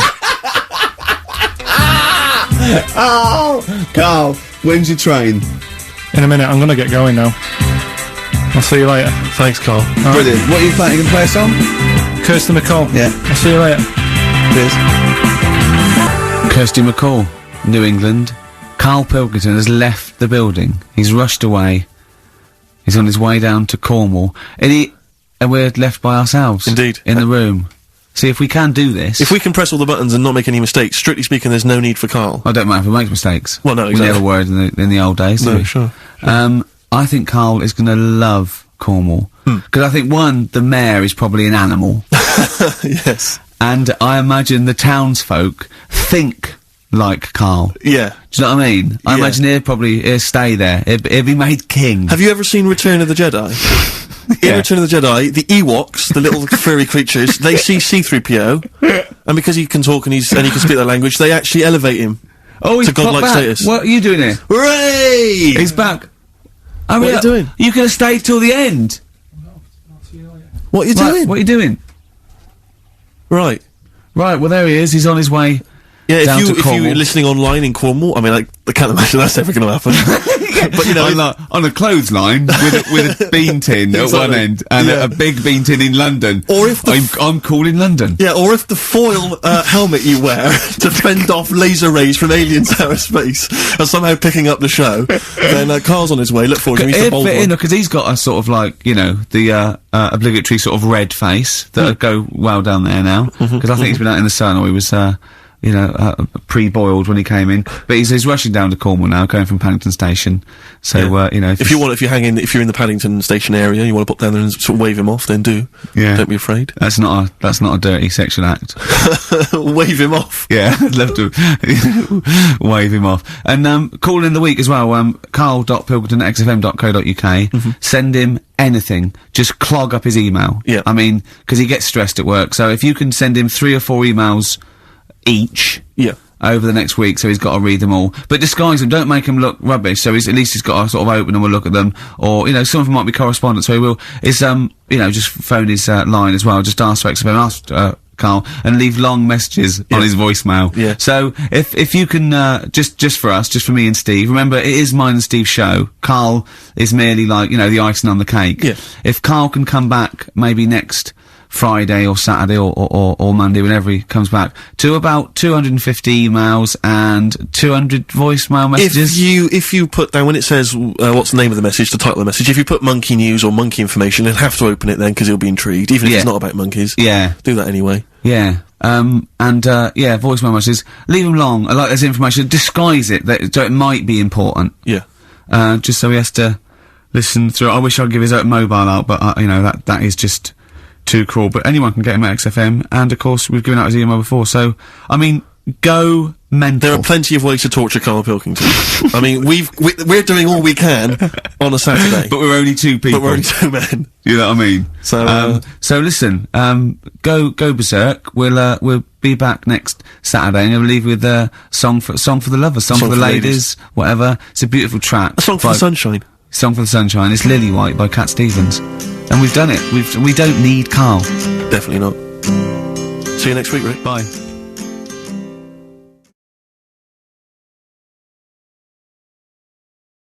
Speaker 1: Oh, Carl, when's your train?
Speaker 3: In a minute, I'm going to get going now. I'll see you later.
Speaker 2: Thanks, Carl.
Speaker 1: Brilliant. What are you playing? You going to play a song?
Speaker 3: Kirsty McCall.
Speaker 1: Yeah.
Speaker 3: I'll see you later.
Speaker 1: Cheers. Kirsty McCall, New England. Carl Pilkington has left the building. He's rushed away. He's on his way down to Cornwall. And we're left by ourselves.
Speaker 2: Indeed.
Speaker 1: In the room. See, if we can do this...
Speaker 2: If we can press all the buttons and not make any mistakes, strictly speaking, there's no need for Carl.
Speaker 1: I don't mind if we make mistakes.
Speaker 2: Well, no, exactly.
Speaker 1: We never were in the old days, did
Speaker 2: No,
Speaker 1: we?
Speaker 2: sure.
Speaker 1: I think Carl is going to love Cornwall. Because I think, one, the mayor is probably an animal.
Speaker 2: Yes.
Speaker 1: And I imagine the townsfolk think like Carl.
Speaker 2: Yeah.
Speaker 1: Do you know what I mean? I imagine he'll stay there. He'll be made king.
Speaker 2: Have you ever seen Return of the Jedi? In Return of the Jedi, the Ewoks, the little furry creatures, they see C-3PO, and because he can talk and he can speak their language, they actually elevate him
Speaker 1: he's
Speaker 2: to godlike
Speaker 1: popped back.
Speaker 2: status.
Speaker 1: What are you doing here?
Speaker 2: Hooray!
Speaker 1: He's back. Oh,
Speaker 2: What are you doing?
Speaker 1: You could have stayed till the end.
Speaker 2: What are you
Speaker 1: Right,
Speaker 2: doing?
Speaker 1: what are you doing?
Speaker 2: Right.
Speaker 1: Right, well, there he is. He's on his way
Speaker 2: Yeah,
Speaker 1: down to
Speaker 2: if
Speaker 1: Cornwall.
Speaker 2: you're listening online in Cornwall, I mean, I can't imagine that's ever going to happen. But, you know...
Speaker 1: on a clothesline with a bean tin at one end and a big bean tin in London.
Speaker 2: Or if
Speaker 1: I'm cool in London.
Speaker 2: Yeah, or if the foil helmet you wear to fend off laser rays from aliens out of space are somehow picking up the show, then Carl's on his way. Look forward to him. He's the bold one.
Speaker 1: Because he's got a sort of like, you know, the obligatory sort of red face that would go well down there now. Because I think he's been out in the sun, or he was... pre-boiled when he came in, but he's rushing down to Cornwall now, going from Paddington Station. So, you know,
Speaker 2: if you're in the Paddington Station area, you want to pop down there and sort of wave him off, then do. Yeah. Don't be afraid.
Speaker 1: That's not a dirty sexual act.
Speaker 2: Wave him off.
Speaker 1: Yeah, I'd love to wave him off. And, call in the week as well, carl.pilkington@xfm.co.uk. Send him anything. Just clog up his email.
Speaker 2: Yeah.
Speaker 1: I mean, because he gets stressed at work, so if you can send him 3 or 4 emails each over the next week, so he's got to read them all, but disguise them, don't make them look rubbish, so at least he's got to sort of open them and look at them, or, you know, some of them might be correspondence, so he will, you know, just phone his line as well, just ask for XFM, ask Carl, and leave long messages on his voicemail.
Speaker 2: Yeah.
Speaker 1: So, if you can, just for us, just for me and Steve, remember, it is mine and Steve's show, Carl is merely like, you know, the icing on the cake.
Speaker 2: Yeah.
Speaker 1: If Carl can come back, maybe next Friday or Saturday or Monday, whenever he comes back, to about 250 emails and 200 voicemail messages.
Speaker 2: If you put down, when it says, what's the name of the message, the title of the message, if you put monkey news or monkey information, he'll have to open it then, because he'll be intrigued, even if it's not about monkeys.
Speaker 1: Yeah.
Speaker 2: Do that anyway.
Speaker 1: Yeah. Voicemail messages, leave them long, like there's information, disguise it, so it might be important.
Speaker 2: Yeah.
Speaker 1: Just so he has to listen through. I wish I'd give his own mobile out, but, you know, that is just too cruel, but anyone can get him at XFM, and of course we've given out his email before, so, I mean, go mental.
Speaker 2: There are plenty of ways to torture Carl Pilkington. I mean, we're doing all we can on a Saturday.
Speaker 1: But we're only 2 people.
Speaker 2: But we're only 2 men.
Speaker 1: You know what I mean?
Speaker 2: So,
Speaker 1: so listen, go berserk, we'll be back next Saturday, and we'll leave with a song for the lovers, song for the ladies, whatever. It's a beautiful track.
Speaker 2: A song for the sunshine.
Speaker 1: Song for the Sunshine. It's Lily White by Cat Stevens. And we've done it. We don't need Carl.
Speaker 2: Definitely not. See you next week, Rick.
Speaker 1: Bye.